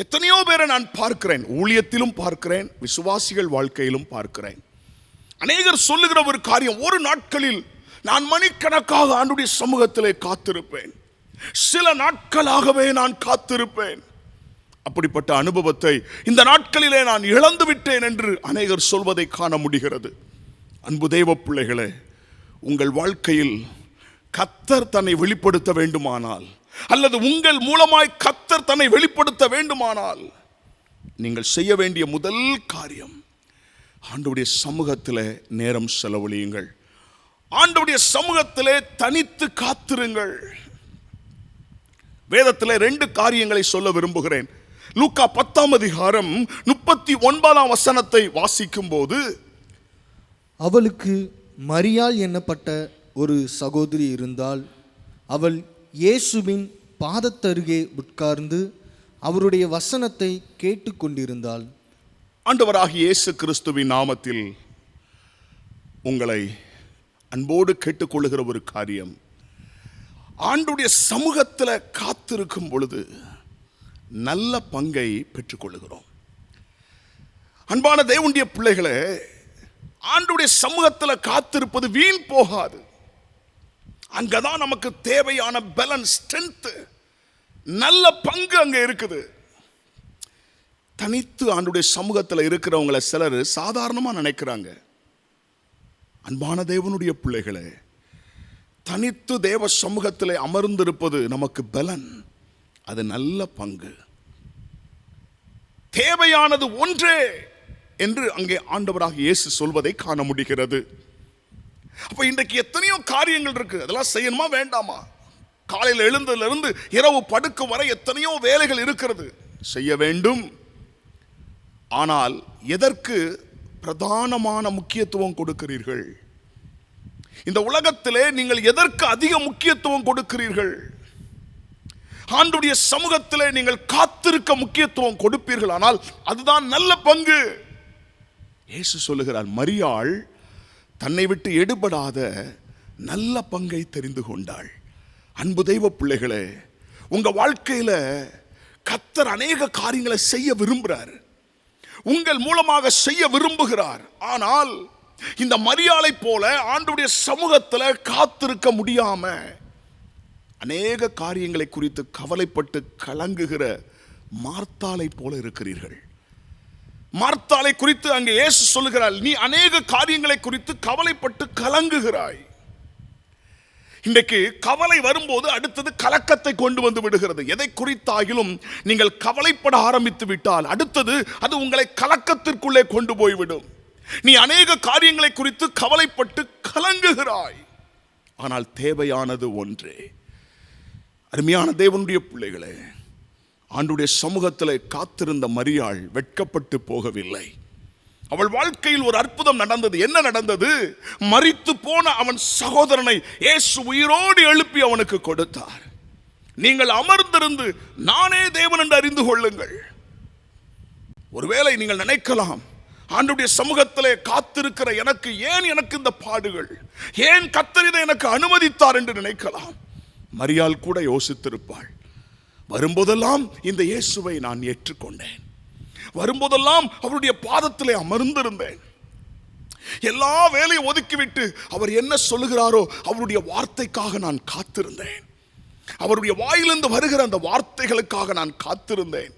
எத்தனையோ பேரை நான் பார்க்கிறேன், ஊழியத்திலும் பார்க்கிறேன், விசுவாசிகள் வாழ்க்கையிலும் பார்க்கிறேன். அநேகர் சொல்லுகிற ஒரு காரியம், ஒரு நாட்களில் நான் மணிக்கணக்காக ஆண்டுடைய சமூகத்திலே காத்திருப்பேன், சில நாட்களாகவே நான் காத்திருப்பேன். அப்படிப்பட்ட அனுபவத்தை இந்த நாட்களிலே நான் இழந்து விட்டேன் என்று அநேகர் சொல்வதை காண முடிகிறது. அன்பு தேவ பிள்ளைகளே, உங்கள் வாழ்க்கையில் கர்த்தர் தன்னை வெளிப்படுத்த வேண்டுமானால், அல்லது உங்கள் மூலமாய் கர்த்தர் தன்னை வெளிப்படுத்த வேண்டுமானால், நீங்கள் செய்ய வேண்டிய முதல் காரியம், ஆண்டவருடைய சமூகத்திலே நேரம் செலவழியுங்கள். ஆண்டவருடைய சமூகத்திலே தனித்து காத்திருங்கள். வேதத்திலே 2 காரியங்களை சொல்ல விரும்புகிறேன். லூக்கா 10ஆம் அதிகாரம் 39ஆம் வசனத்தை வாசிக்கும் போது, அவளுக்கு மரியாள் என்னப்பட்ட ஒரு சகோதரி இருந்தால், அவள் இயேசுவின் பாதத்தருகே உட்கார்ந்து அவருடைய வசனத்தை கேட்டுக்கொண்டிருந்தாள். ஆண்டவராகிய இயேசு கிறிஸ்துவின் நாமத்தில் உங்களை அன்போடு கேட்டுக்கொள்ளுகிற ஒரு காரியம், ஆண்டவருடைய சமூகத்தில் காத்திருக்கும் பொழுது நல்ல பங்கை பெற்றுக்கொள்ளுகிறோம். அன்பான தேவனுடைய பிள்ளைகளே, ஆண்டவருடைய சமூகத்தில் காத்திருப்பது வீண் போகாது. அங்கதான் நமக்கு தேவையான பேலன்ஸ், ஸ்ட்ரென்த், நல்ல பங்கு அங்க இருக்குது. தனித்து ஆண்டுடைய சமூகத்தில் இருக்கிறவங்களை சிலர் சாதாரணமாக நினைக்கிறாங்க. அன்பான தேவனுடைய பிள்ளைகளே, தனித்து தேவ சமூகத்தில் அமர்ந்திருப்பது நமக்கு பலன், அது நல்ல பங்கு. தேவையானது ஒன்றே என்று அங்கே ஆண்டவராக இயேசு சொல்வதை காண முடிகிறது. அப்ப இன்றைக்கு எத்தனையோ காரியங்கள் இருக்கு, அதெல்லாம் செய்யணுமா வேண்டாமா? காலையில் எழுந்ததிலிருந்து இரவு படுக்கும் வரை எத்தனையோ வேலைகள் இருக்கிறது, செய்ய வேண்டும். ஆனால் எதற்கு பிரதானமான முக்கியத்துவம் கொடுக்கிறீர்கள்? இந்த உலகத்திலே நீங்கள் எதற்கு அதிக முக்கியத்துவம் கொடுக்கிறீர்கள்? ஆண்டவருடைய சமூகத்திலே நீங்கள் காத்திருக்க முக்கியத்துவம் கொடுப்பீர்கள், ஆனால் அதுதான் நல்ல பங்கு. இயேசு சொல்லுகிறார், மரியாள் தன்னை விட்டு எடுபடாத நல்ல பங்கை தெரிந்து கொண்டாள். அன்பு தெய்வ பிள்ளைகளே, உங்க வாழ்க்கையில கர்த்தர் அநேக காரியங்களை செய்ய விரும்புகிறார், உங்கள் மூலமாக செய்ய விரும்புகிறார். ஆனால் இந்த மரியாளை போல ஆண்டவருடைய சமூகத்தில் காத்திருக்க முடியாம அநேக காரியங்களை குறித்து கவலைப்பட்டு கலங்குகிற மார்த்தாளை போல இருக்கிறீர்கள். மார்த்தாளை குறித்து அங்கே இயேசு சொல்லுகிறார், நீ அநேக காரியங்களை குறித்து கவலைப்பட்டு கலங்குகிறாய். இன்றைக்கு கவலை வரும்போது அடுத்தது கலக்கத்தை கொண்டு வந்து விடுகிறது. எதை குறித்தாகிலும் நீங்கள் கவலைப்பட ஆரம்பித்து விட்டால் அடுத்தது அது உங்களை கலக்கத்திற்குள்ளே கொண்டு போய்விடும். நீ அநேக காரியங்களை குறித்து கவலைப்பட்டு கலங்குகிறாய், ஆனால் தேவையானது ஒன்றே. அருமையான தேவனுடைய பிள்ளைகளே, ஆண்டவருடைய சமூகத்தில் காத்திருந்த மரியாள் வெட்கப்பட்டு போகவில்லை. அவள் வாழ்க்கையில் ஒரு அற்புதம் நடந்தது. என்ன நடந்தது? மரித்து போன அவன் சகோதரனை இயேசு உயிரோடு எழுப்பி அவனுக்கு கொடுத்தார். நீங்கள் அமர்ந்திருந்து நானே தேவன் என்று அறிந்து கொள்ளுங்கள். ஒருவேளை நீங்கள் நினைக்கலாம், ஆண்டவருடைய சமூகத்திலே காத்திருக்கிற எனக்கு இந்த பாடுகள், ஏன் கர்த்தர் இதை எனக்கு அனுமதித்தார் என்று நினைக்கலாம். மரியாள் கூட யோசித்திருப்பாள், வரும்போதெல்லாம் இந்த இயேசுவை நான் ஏற்றுக்கொண்டேன், வரும்போதெல்லாம் அவருடைய பாதத்திலே அமர்ந்திருந்தேன், எல்லா வேலையை ஒதுக்கிவிட்டு அவர் என்ன சொல்லுகிறாரோ அவருடைய வார்த்தைக்காக நான் காத்திருந்தேன், அவருடைய வாயிலிருந்து வருகிற அந்த வார்த்தைகளுக்காக நான் காத்திருந்தேன்.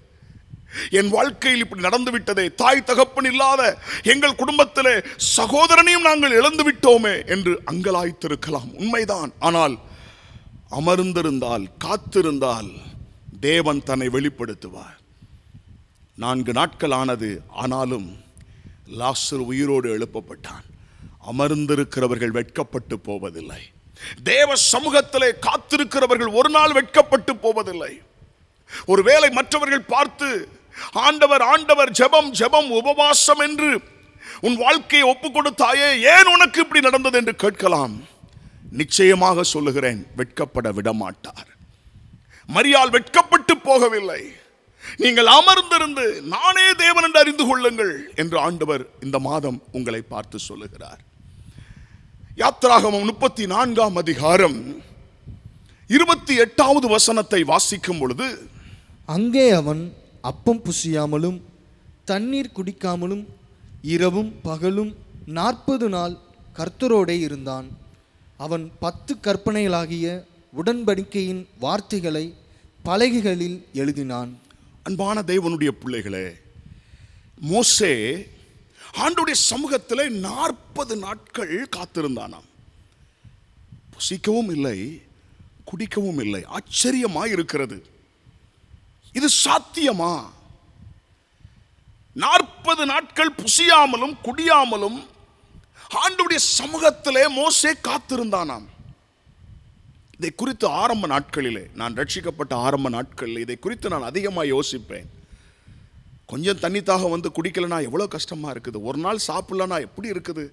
என் வாழ்க்கையில் இப்படி நடந்து விட்டதே, தாய் தகப்பன் இல்லாத எங்கள் குடும்பத்திலே சகோதரனையும் நாங்கள் இழந்து விட்டோமே என்று அங்கலாய்த்திருக்கலாம். உண்மைதான். ஆனால் அமர்ந்திருந்தால், காத்திருந்தால் தேவன் தன்னை வெளிப்படுத்துவார். 4 நாட்கள் ஆனது, ஆனாலும் லாசரு உயிரோடு எழுப்பப்பட்டான். அமர்ந்திருக்கிறவர்கள் வெட்கப்பட்டு போவதில்லை. தேவ சமூகத்திலே காத்திருக்கிறவர்கள் ஒரு நாள் வெட்கப்பட்டு போவதில்லை. ஒருவேளை மற்றவர்கள் பார்த்து ஆண்டவர் ஆண்டவர் ஜெபம் ஜெபம் உபவாசம் என்று உன் வாழ்க்கையை ஒப்பு கொடுத்தாயே, ஏன் உனக்கு இப்படி நடந்தது என்று கேட்கலாம். நிச்சயமாக சொல்லுகிறேன், வெட்கப்பட விடமாட்டார். மரியாள் வெட்கப்பட்டு போகவில்லை. நீங்கள் அமர்ந்திருந்து நானே தேவன் என்று அறிந்து கொள்ளுங்கள் என்று ஆண்டவர் இந்த மாதம் உங்களை பார்த்து சொல்லுகிறார். யாத்திராகமம் 34ஆம் அதிகாரம் 28வது வசனத்தை வாசிக்கும் பொழுது, அங்கே அவன் அப்பம் புசியாமலும் தண்ணீர் குடிக்காமலும் இரவும் பகலும் 40 நாள் கர்த்தரோடே இருந்தான். அவன் 10 கற்பனைகளாகிய உடன்படிக்கையின் வார்த்தைகளை பலகைகளில் எழுதினான். அன்பான தேவனுடைய பிள்ளைகளே, மோசே ஆண்டவருடைய சமூகத்தில் 40 நாட்கள் காத்திருந்தானாம். புசிக்கவும் இல்லை, குடிக்கவும் இல்லை. ஆச்சரியமாய் இருக்கிறது. இது சாத்தியமா? 40 நாட்கள் புசியாமலும் குடியாமலும் ஆண்டவருடைய சமூகத்திலே மோசே காத்திருந்தானாம். இதை குறித்து ஆரம்ப நாட்களிலே, நான் ரட்சிக்கப்பட்ட ஆரம்ப நாட்களில் இதை குறித்து நான் அதிகமாக யோசிப்பேன். கொஞ்சம் தண்ணி தாகம் வந்து குடிக்கலனா எவ்வளோ கஷ்டமாக இருக்குது, ஒரு நாள் சாப்பிடலனா எப்படி இருக்குது,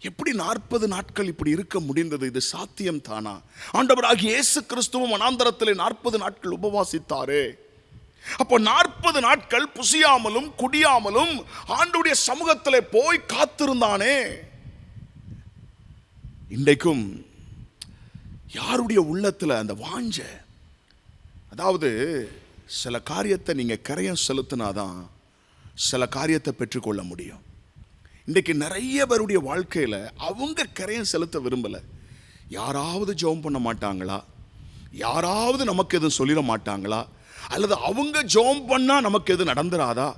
எப்படி 40 நாட்கள் இப்படி இருக்க முடிந்தது? இது சாத்தியம் தானா? ஆண்டவராகிய இயேசு கிறிஸ்துவும் வனாந்தரத்திலே 40 நாட்கள் உபவாசித்தாரே. அப்போ 40 நாட்கள் புசியாமலும் குடியாமலும் ஆண்டவருடைய சமூகத்திலே போய் காத்திருந்தானே. இன்றைக்கும் யாருடைய உள்ளத்தில் அந்த வாஞ்ச, அதாவது சில காரியத்தை நீங்கள் கரையம் செலுத்தினாதான் சில காரியத்தை பெற்றுக்கொள்ள முடியும். இன்றைக்கு நிறைய பேருடைய வாழ்க்கையில் அவங்க கரையம் செலுத்த விரும்பலை. யாராவது ஜெபம் பண்ண மாட்டாங்களா, யாராவது நமக்கு எதுவும் சொல்லிட மாட்டாங்களா, அல்லது அவங்க ஜெபம் பண்ணா நமக்கு எது நடந்துராதா,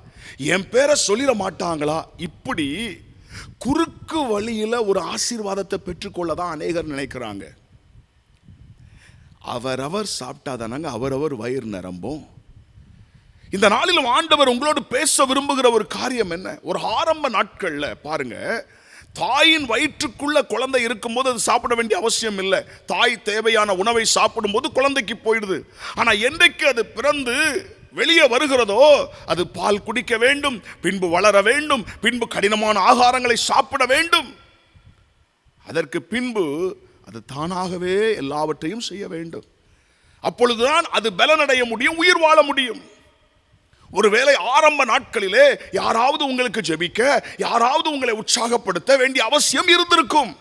என் பேரை சொல்லிட மாட்டாங்களா, இப்படி குறுக்கு வழியில ஒரு ஆசீர்வாதத்தை பெற்றுக்கொள்ளதான் அநேகர் நினைக்கிறாங்க. அவரவர் சாப்பிட்டாதானாங்க அவரவர் வயிறு நிரம்பும். இந்த நாளிலும் ஆண்டவர் உங்களோடு பேச விரும்புகிற ஒரு காரியம் என்ன? ஒரு ஆரம்ப நாட்கள்ல பாருங்க, தாயின் வயிற்றுக்குள்ள குழந்தை இருக்கும்போது அது சாப்பிட வேண்டிய அவசியம் இல்லை. தாய் தேவையான உணவை சாப்பிடும் போது குழந்தைக்கு போயிடுது. ஆனா என்றைக்கு அது பிறந்து வெளியே வருகிறதோ அது பால் குடிக்க வேண்டும், பின்பு வளர வேண்டும், பின்பு கடினமான ஆகாரங்களை சாப்பிட வேண்டும். அதற்கு பின்பு அது தானாகவே எல்லாவற்றையும் செய்ய வேண்டும். அப்பொழுதுதான் அது பலனடைய முடியும், உயிர் வாழ முடியும். ஒருவேளை ஆரம்ப நாட்களிலே யாராவது உங்களுக்கு ஜெபிக்க, யாராவது உங்களை உற்சாகப்படுத்த வேண்டிய அவசியம் இருந்திருக்கும்.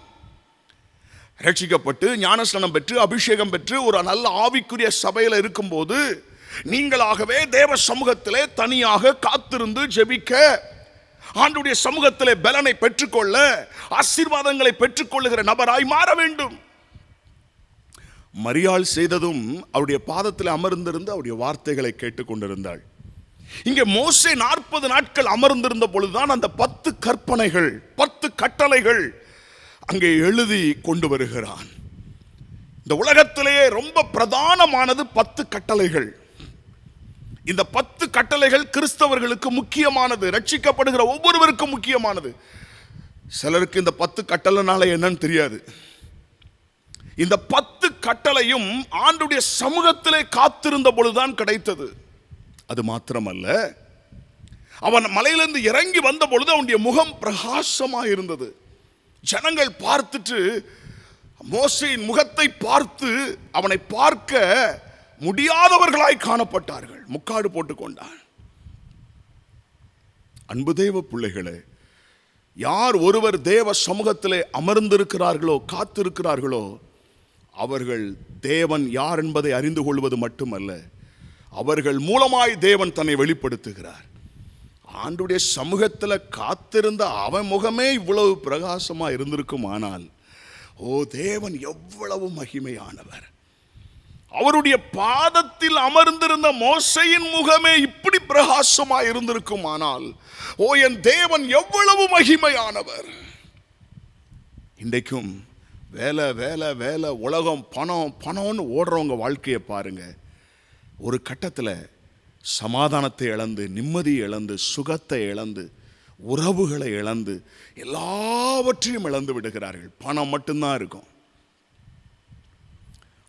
ரட்சிக்கப்பட்டு ஞானஸ்நானம் பெற்று அபிஷேகம் பெற்று ஒரு நல்ல ஆவிக்குரிய சபையில் இருக்கும்போது நீங்களாகவே தேவ சமூகத்திலே தனியாக காத்திருந்து ஜெபிக்க, ஆண்டவருடைய சமூகத்திலே பலனை பெற்றுக்கொள்ள, ஆசீர்வாதங்களை பெற்றுக்கொள்ளுகிற நபராய் மாற வேண்டும். மரியாள் செய்ததும் அவருடைய பாதத்தில் அமர்ந்திருந்து அவருடைய வார்த்தைகளை கேட்டுக்கொண்டிருந்தாள். இங்கே மோசே 40 நாட்கள் அமர்ந்திருந்த பொழுதுதான் அந்த 10 கற்பனைகள் 10 கட்டளைகள் அங்கே எழுதி கொண்டு வருகிறான். இந்த உலகத்திலேயே ரொம்ப பிரதானமானது 10 கட்டளைகள். இந்த 10 கட்டளைகள் கிறிஸ்தவர்களுக்கு முக்கியமானது, ரட்சிக்கப்படுகிற ஒவ்வொருவருக்கும் முக்கியமானது. சிலருக்கு இந்த 10 கட்டளைனால என்னன்னு தெரியாது. இந்த 10 கட்டளையும் ஆண்டவருடைய சமூகத்திலே காத்திருந்த பொழுதுதான் கிடைத்தது. அது மாத்திரமல்ல, அவன் மலையிலிருந்து இறங்கி வந்த பொழுது அவனுடைய முகம் பிரகாசமாக இருந்தது. ஜனங்கள் பார்த்துட்டு மோசேயின் முகத்தை பார்த்து அவனை பார்க்க முடியாதவர்களாய் காணப்பட்டார்கள். முக்காடு போட்டுக்கொண்டான். அன்பு தேவ பிள்ளைகளே, யார் ஒருவர் தேவ சமூகத்திலே அமர்ந்திருக்கிறார்களோ, காத்திருக்கிறார்களோ, அவர்கள் தேவன் யார் என்பதை அறிந்து கொள்வது மட்டுமல்ல, அவர்கள் மூலமாய் தேவன் தன்னை வெளிப்படுத்துகிறார். ஆண்டவருடைய சமூகத்தில் காத்திருந்த அவன் முகமே இவ்வளவு பிரகாசமா இருந்திருக்கும். ஆனால் ஓ, தேவன் எவ்வளவு மகிமையானவர்! அவருடைய பாதத்தில் அமர்ந்திருந்த மோசேயின் முகமே இப்படி பிரகாசமா இருந்திருக்கும். ஆனால் ஓ, என் தேவன் எவ்வளவு மகிமையானவர்! இன்றைக்கும் வேலை வேலை வேலை, உலகம், பணம் பணம்னு ஓடுறவங்க வாழ்க்கையை பாருங்க. ஒரு கட்டத்தில் சமாதானத்தை இழந்து, நிம்மதியை இழந்து, சுகத்தை இழந்து, உறவுகளை இழந்து, எல்லாவற்றையும் இழந்து விடுகிறார்கள். பணம் மட்டும்தான் இருக்கும்.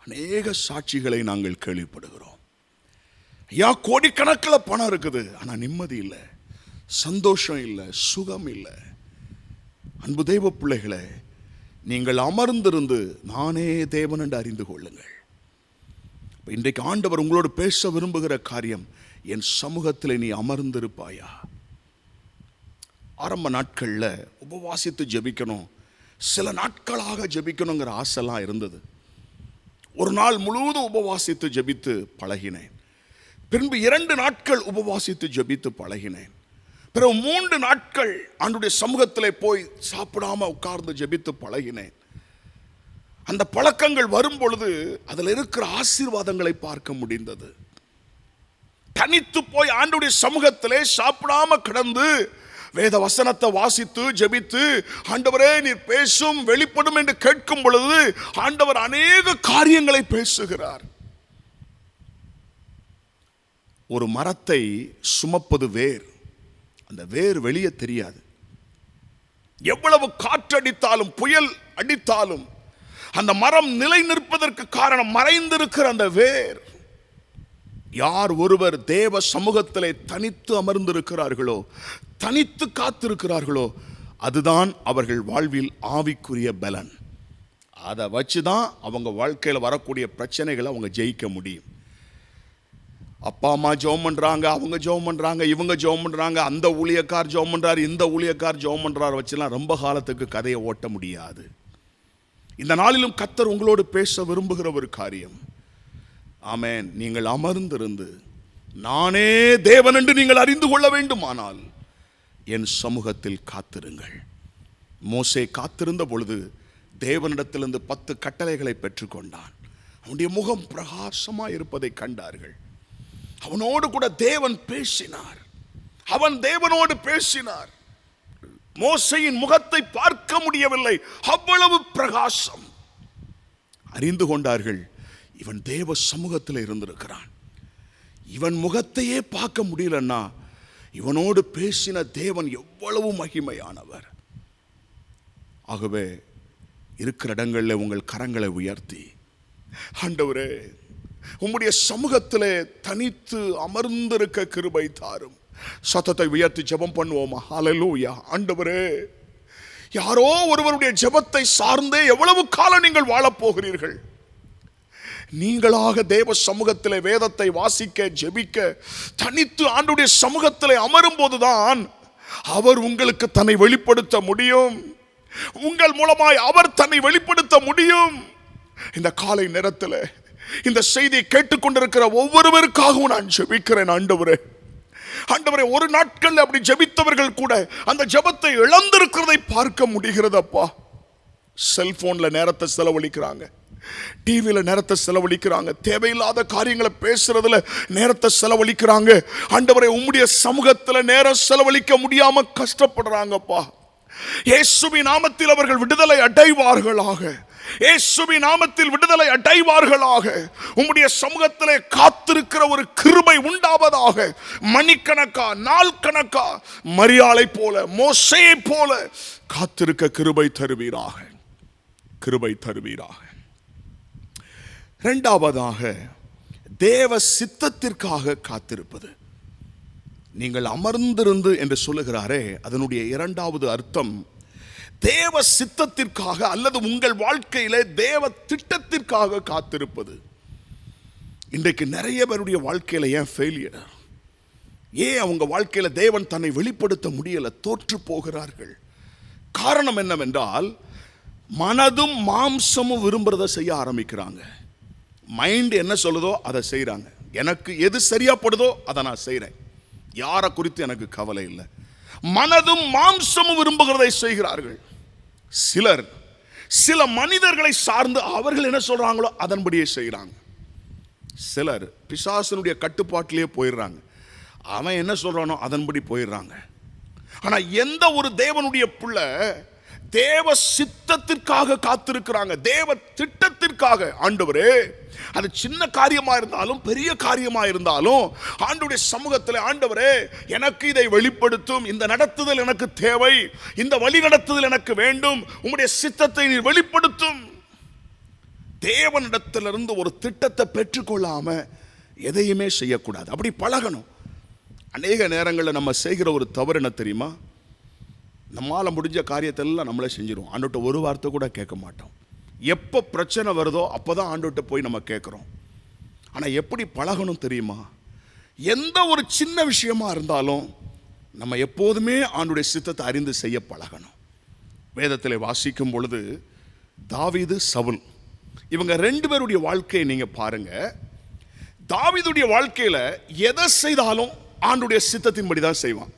அநேக சாட்சிகளை நாங்கள் கேள்விப்படுகிறோம். ஐயா, கோடிக்கணக்கில் பணம் இருக்குது, ஆனால் நிம்மதி இல்லை, சந்தோஷம் இல்லை, சுகம் இல்லை. அன்பு தெய்வ பிள்ளைகளே, நீங்கள் அமர்ந்திருந்து நானே தேவன் என்று அறிந்து கொள்ளுங்கள். இன்றைக்கு ஆண்டவர் உங்களோடு பேச விரும்புகிற காரியம், என் சமூகத்தில் நீ அமர்ந்திருப்பாயா? ஆரம்ப நாட்களில் உபவாசித்து ஜெபிக்கணும், சில நாட்களாக ஜெபிக்கணுங்கிற ஆசைலாம் இருந்தது. ஒரு நாள் முழுவதும் உபவாசித்து ஜெபித்து பழகினேன். பின்பு 2 நாட்கள் உபவாசித்து ஜெபித்து பழகினேன். பிறகு 3 நாட்கள் ஆண்டவருடைய சமூகத்திலே போய் சாப்பிடாம உட்கார்ந்து ஜெபித்து பழகினேன். அந்த பழக்கங்கள் வரும் பொழுது அதில் இருக்கிற ஆசீர்வாதங்களை பார்க்க முடிந்தது. தனித்து போய் ஆண்டவருடைய சமூகத்திலே சாப்பிடாம கிடந்து வேத வசனத்தை வாசித்து ஜெபித்து, ஆண்டவரே நீர் பேசும், வெளிப்படும் என்று கேட்கும் பொழுது ஆண்டவர் அநேக காரியங்களை பேசுகிறார். ஒரு மரத்தை சுமப்பது வேர். அந்த வேர் வெளியே தெரியாது. எவ்வளவு காற்றடித்தாலும், புயல் அடித்தாலும் அந்த மரம் நிலை நிற்பதற்கு காரணம் மறைந்திருக்கிற அந்த வேர். யார் ஒருவர் தேவ சமூகத்திலே தனித்து அமர்ந்திருக்கிறார்களோ, தனித்து காத்திருக்கிறார்களோ, அதுதான் அவர்கள் வாழ்வில் ஆவிக்குரிய பலன். அதை வச்சுதான் அவங்க வாழ்க்கையில் வரக்கூடிய பிரச்சனைகளை அவங்க ஜெயிக்க முடியும். அப்பா அம்மா ஜெபம் பண்றாங்க, அவங்க ஜெபம் பண்றாங்க, இவங்க ஜெபம் பண்றாங்க, அந்த ஊழியக்கார் ஜெபம் பண்றாரு, இந்த ஊழியக்கார் ஜெபம் பண்றாரு வச்சுலாம் ரொம்ப காலத்துக்கு கதையை ஓட்ட முடியாது. இந்த நாளிலும் கர்த்தர் உங்களோடு பேச விரும்புகிற ஒரு காரியம், ஆமென், நீங்கள் அமர்ந்திருந்து நானே தேவன் என்று நீங்கள் அறிந்து கொள்ள வேண்டுமானால் என் சமூகத்தில் காத்திருங்கள். மோசே காத்திருந்த பொழுது தேவனிடத்திலிருந்து 10 கட்டளைகளை பெற்றுக்கொண்டான். அவனுடைய முகம் பிரகாசமாய் இருப்பதை கண்டார்கள். அவனோடு கூட தேவன் பேசினார். அவன் தேவனோடு பேசினார். மோசேயின் முகத்தை பார்க்க முடியவில்லை, அவ்வளவு பிரகாசம். அறிந்து கொண்டார்கள், இவன் தேவ சமூகத்தில் இருந்திருக்கிறான். இவன் முகத்தையே பார்க்க முடியலன்னா இவனோடு பேசின தேவன் எவ்வளவு மகிமையானவர். ஆகவே இருக்கிற இடங்களில் உங்கள் கரங்களை உயர்த்தி, ஆண்டவரே உம்முடைய சமூகத்திலே தனித்து அமர்ந்திருக்க கிருபை தாரும். சத்தத்தை உயர்த்தி ஜெபம் பண்ணுவோமா? ஹல்லேலூயா. ஆண்டவரே, யாரோ ஒருவருடைய ஜெபத்தை சார்ந்தே எவ்வளவு காலம் நீங்கள் வாழப் போகிறீர்கள்? நீங்களாக தேவ சமூகத்திலே வேதத்தை வாசிக்க, ஜெபிக்க, தனித்து ஆண்டவருடைய சமூகத்திலே அமரும் போதுதான் அவர் உங்களுக்கு தன்னை வெளிப்படுத்த முடியும். உங்கள் மூலமாய் அவர் தன்னை வெளிப்படுத்த முடியும். இந்த காலை நேரத்தில் இந்த செய்தியை கேட்டுக்கொண்டிருக்கிற ஒவ்வொருவருக்காகவும் நான் ஜெபிக்கிறேன். ஆண்டவரே, ஒரு நாட்கள் அப்படி ஜெபித்தவர்கள் கூட அந்த ஜெபத்தை இழந்திருக்கிறதை பார்க்க முடிகிறது. அப்பா, செல்போன்ல நேரத்தை செலவழிக்கிறாங்க, டிவியில நேரத்தை செலவழிக்கிறாங்க, தேவையில்லாத காரியங்களை பேசுறதுல நேரத்தை செலவழிக்கிறாங்க. ஆண்டவரே, உம்முடைய சமூகத்துல நேரம் செலவழிக்க முடியாம கஷ்டப்படுறாங்கப்பா. இயேசுவின் நாமத்தில் அவர்கள் விடுதலை அடைவார்களாக. இயேசுவின் நாமத்தில் விடுதலை அடைவார்களாக. உம்முடைய சமூகத்திலே காத்திருக்கிற ஒரு கிருபை உண்டாவதாக. மணிக்கணக்கா, நாள் கணக்கா, மரியாளை போல, மோசேயை போல காத்திருக்க கிருபை தருவீராக, கிருபை தருவீராக. இரண்டாவதாக, தேவ சித்தத்திற்காக காத்திருப்பது. நீங்கள் அமர்ந்திருந்து என்று சொல்லுகிறாரே, அதனுடைய இரண்டாவது அர்த்தம் தேவ சித்தத்திற்காக அல்லது உங்கள் வாழ்க்கையில தேவ திட்டத்திற்காக காத்திருப்பது. இன்றைக்கு நிறைய பேருடைய வாழ்க்கையில ஏன் ஃபெயிலியர்? ஏன் அவங்க வாழ்க்கையில தேவன் தன்னை வெளிப்படுத்த முடியல, தோற்று போகிறார்கள்? காரணம் என்னவென்றால், மனதும் மாம்சமும் விரும்புறதை செய்ய ஆரம்பிக்கிறாங்க. மைண்ட் என்ன சொல்லுதோ அதை செய்யறாங்க. எனக்கு எது சரியாப்படுதோ அதை நான் செய்றேன், யாரை குறித்து எனக்கு கவலை இல்லை. மனதும் மாம்சமும் விரும்புகிறதை செய்கிறார்கள். சிலர் சில மனிதர்களை சார்ந்து அவர்கள் என்ன சொல்றாங்களோ அதன்படியே செய்கிறாங்க. சிலர் பிசாசனுடைய கட்டுப்பாட்டிலேயே போயிடுறாங்க. அவன் என்ன சொல்றானோ அதன்படி போயிடுறாங்க. ஆனா எந்த ஒரு தேவனுடைய பிள்ளை தேவ சித்தத்திற்காக காத்திருக்கிறாங்க, தேவ திட்டத்திற்காக. ஆண்டவரே, அது சின்ன காரியமா இருந்தாலும் பெரிய காரியமா இருந்தாலும் ஆண்டவருடைய சமூகத்தில், ஆண்டவரே எனக்கு இதை வெளிப்படுத்தும், இந்த நடத்துதல் எனக்கு தேவை, இந்த வழி நடத்துதல் எனக்கு வேண்டும், உம்முடைய சித்தத்தை நீ வெளிப்படுத்தும். தேவனிடத்திலிருந்து ஒரு திட்டத்தை பெற்றுக்கொள்ளாம எதையுமே செய்யக்கூடாது. அப்படி பழகணும். அநேக நேரங்களில் நம்ம செய்கிற ஒரு தவறு என்ன தெரியுமா? நம்மால் முடிஞ்ச காரியத்தை எல்லாம் நம்மளே செஞ்சிருவோம். ஆண்டவர்கிட்ட ஒரு வார்த்தை கூட கேட்க மாட்டோம். எப்போ பிரச்சனை வருதோ அப்போதான் ஆண்டவர்கிட்ட போய் நம்ம கேட்குறோம். ஆனால் எப்படி பழகணும் தெரியுமா? எந்த ஒரு சின்ன விஷயமா இருந்தாலும் நம்ம எப்போதுமே ஆண்டவருடைய சித்தத்தை அறிந்து செய்ய பழகணும். வேதத்தில் வாசிக்கும் பொழுது தாவீது, சவுல், இவங்க ரெண்டு பேருடைய வாழ்க்கையை நீங்க பாருங்க. தாவீதுடைய வாழ்க்கையில் எதை செய்தாலும் ஆண்டவருடைய சித்தத்தின்படி தான் செய்வான்.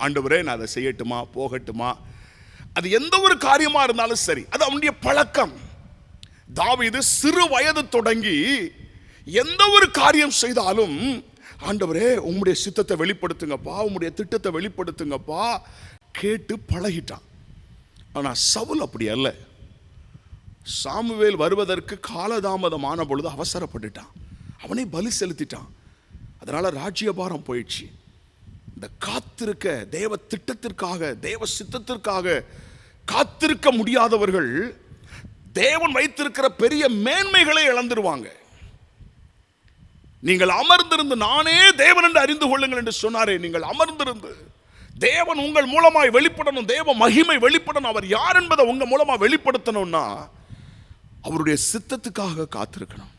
ஆண்டவரே, நான் அதை செய்யட்டுமா, போகட்டுமா, அது எந்த ஒரு காரியமா இருந்தாலும் சரி, அது அவனுடைய பழக்கம். தாவீது சிறு வயது தொடங்கி எந்த ஒரு காரியம் செய்தாலும், ஆண்டவரே உம்முடைய சித்தத்தை வெளிப்படுத்துங்கப்பா, உம்முடைய திட்டத்தை வெளிப்படுத்துங்கப்பா, கேட்டு பழகிட்டான். ஆனா சவுல் அப்படி அல்ல. சாமுவேல் வருவதற்கு காலதாமதமான பொழுது அவசரப்பட்டுட்டான். அவனை பலி செலுத்திட்டான். அதனால ராஜ்யபாரம் போயிடுச்சு. இந்த காத்திருக்க, தேவ திட்டத்திற்காக, தேவ சித்தத்திற்காக காத்திருக்க முடியாதவர்கள் தேவன் வைத்திருக்கிற பெரிய மேன்மைகளை இழந்துருவாங்க. நீங்கள் அமர்ந்திருந்து நானே தேவன் என்று அறிந்து கொள்ளுங்கள் என்று சொன்னாரே, நீங்கள் அமர்ந்திருந்து தேவன் உங்கள் மூலமாய் வெளிப்படணும், தேவ மகிமை வெளிப்படணும், அவர் யார் என்பதை உங்க மூலமா வெளிப்படுத்தணும்னா அவருடைய சித்தத்துக்காக காத்திருக்கணும்.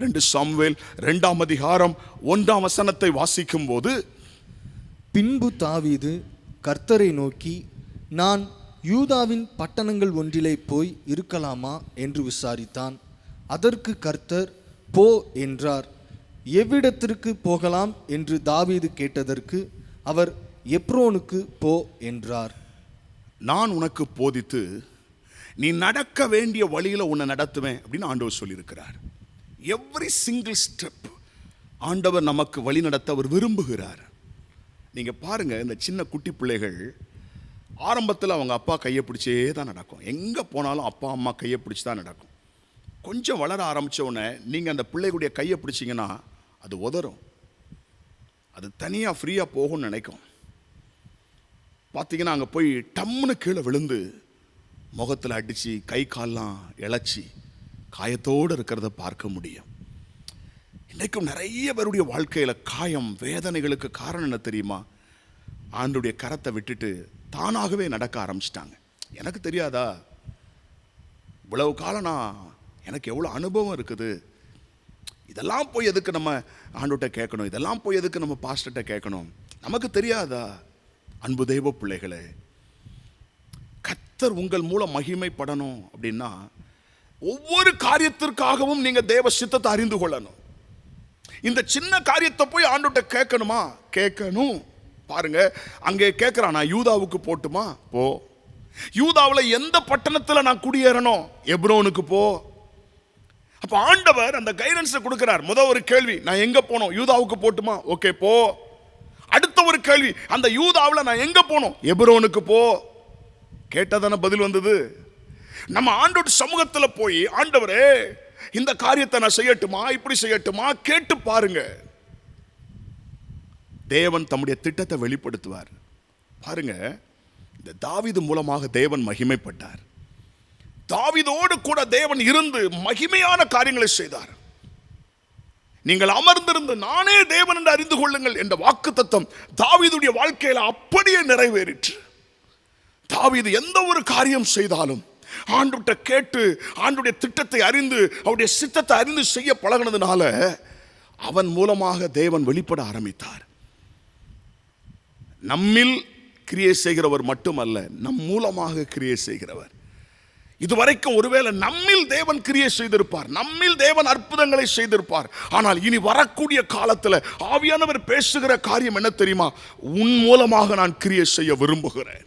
2 சாமுவேல் 2ஆம் அதிகாரம் 1ஆம் வசனத்தை வாசிக்கும் போது, பின்பு தாவீது கர்த்தரை நோக்கி, நான் யூதாவின் பட்டணங்கள் ஒன்றிலே போய் இருக்கலாமா என்று விசாரித்தான். அதற்கு கர்த்தர், போ என்றார். எவ்விடத்திற்கு போகலாம் என்று தாவீது கேட்டதற்கு அவர், எப்ரோனுக்கு போ என்றார். நான் உனக்கு போதித்து நீ நடக்க வேண்டிய வழியில உன்னை நடத்துவேன் அப்படின்னு ஆண்டவர் சொல்லியிருக்கிறார். எவ்ரி சிங்கிள் ஸ்டெப் ஆண்டவர் நமக்கு வழி நடத்த அவர் விரும்புகிறார். நீங்க பாருங்க, இந்த சின்ன குட்டி பிள்ளைகள் ஆரம்பத்தில் அவங்க அப்பா கையை பிடிச்சே தான் நடக்கும். எங்கே போனாலும் அப்பா அம்மா கையை பிடிச்சி தான் நடக்கும். கொஞ்சம் வளர ஆரம்பித்த உடனே நீங்கள் அந்த பிள்ளைகளுடைய கையை பிடிச்சிங்கன்னா அது உதறும், அது தனியாக ஃப்ரீயாக போகும்னு நினைக்கும். பார்த்தீங்கன்னா அங்கே போய் டம்முன்னு கீழே விழுந்து முகத்தில் அடித்து கை கால்லாம் இழைச்சி காயத்தோடு இருக்கிறத பார்க்க முடியும். இன்றைக்கும் நிறைய பேருடைய வாழ்க்கையில் காயம் வேதனைகளுக்கு காரணம் என்ன தெரியுமா? ஆண்டுடைய கரத்தை விட்டுட்டு தானாகவே நடக்க ஆரம்பிச்சிட்டாங்க. எனக்கு தெரியாதா, இவ்வளவு காலம் எனக்கு எவ்வளோ அனுபவம் இருக்குது, இதெல்லாம் போய் எதுக்கு நம்ம ஆண்டுகிட்ட கேட்கணும், இதெல்லாம் போய் எதுக்கு நம்ம பாஸ்டர்கிட்ட கேட்கணும், நமக்கு தெரியாதா? அன்பு தெய்வ பிள்ளைகளே, கர்த்தர் உங்கள் மூலம் மகிமைப்படணும் அப்படின்னா ஒவ்வொரு காரியத்திற்காகவும் நீங்க தேவ சித்தத்தை அறிந்து கொள்ளணும். இந்த சின்ன காரியத்தை போய் ஆண்டுகிட்ட கேட்கணுமா? கேட்கணும். பாருங்க, அங்கே கேட்கிறான், நான் யூதாவுக்கு போட்டுமா? போ. யூதாவில் எந்த பட்டணத்தில் நான் குடியேறணும்? எப்ரோனுக்கு போ. அப்ப ஆண்டவர் அந்த கைடன்ஸை கொடுக்கிறார். முதல் ஒரு கேள்வி, நான் எங்க போனோம்? யூதாவுக்கு போட்டுமா? ஓகே போ. அடுத்த ஒரு கேள்வி, அந்த யூதாவில் நான் எங்க போனோம்? எப்ரோனுக்கு போ. கேட்டதான பதில் வந்தது. நம்ம ஆண்டோட சமூகத்தில் போய், ஆண்டவரே இந்த காரியத்தை நான் செய்யட்டுமா, இப்படி செய்யட்டுமா கேட்டு பாருங்க. தேவன் தம்முடைய திட்டத்தை வெளிப்படுத்துவார். பாருங்க, இந்த தாவீது மூலமாக தேவன் மகிமைப்பட்டார். தாவீதோடு கூட தேவன் இருந்து மகிமையான காரியங்களை செய்தார். நீங்கள் அமர்ந்திருந்து நானே தேவன் என்று அறிந்து கொள்ளுங்கள் என்ற வாக்குத்தத்தம் தாவீதுடைய வாழ்க்கையில் அப்படியே நிறைவேறிற்று. தாவீது எந்த ஒரு காரியம் செய்தாலும் ஆண்டுகிட்ட கேட்டு ஆண்டுடைய திட்டத்தை அறிந்து அவருடைய சித்தத்தை அறிந்து செய்ய பழகினதுனால அவன் மூலமாக தேவன் வெளிப்பட ஆரம்பித்தார். நம்மில் கிரியை செய்கிறவர் மட்டுமல்ல, நம் மூலமாக கிரியை செய்கிறவர். இதுவரைக்கும் ஒருவேளை நம்மில் தேவன் கிரியை செய்திருப்பார், நம்மில் தேவன் அற்புதங்களை செய்திருப்பார். ஆனால் இனி வரக்கூடிய காலத்தில் ஆவியானவர் பேசுகிற காரியம் என்ன தெரியுமா? உன் மூலமாக நான் கிரியை செய்ய விரும்புகிறேன்,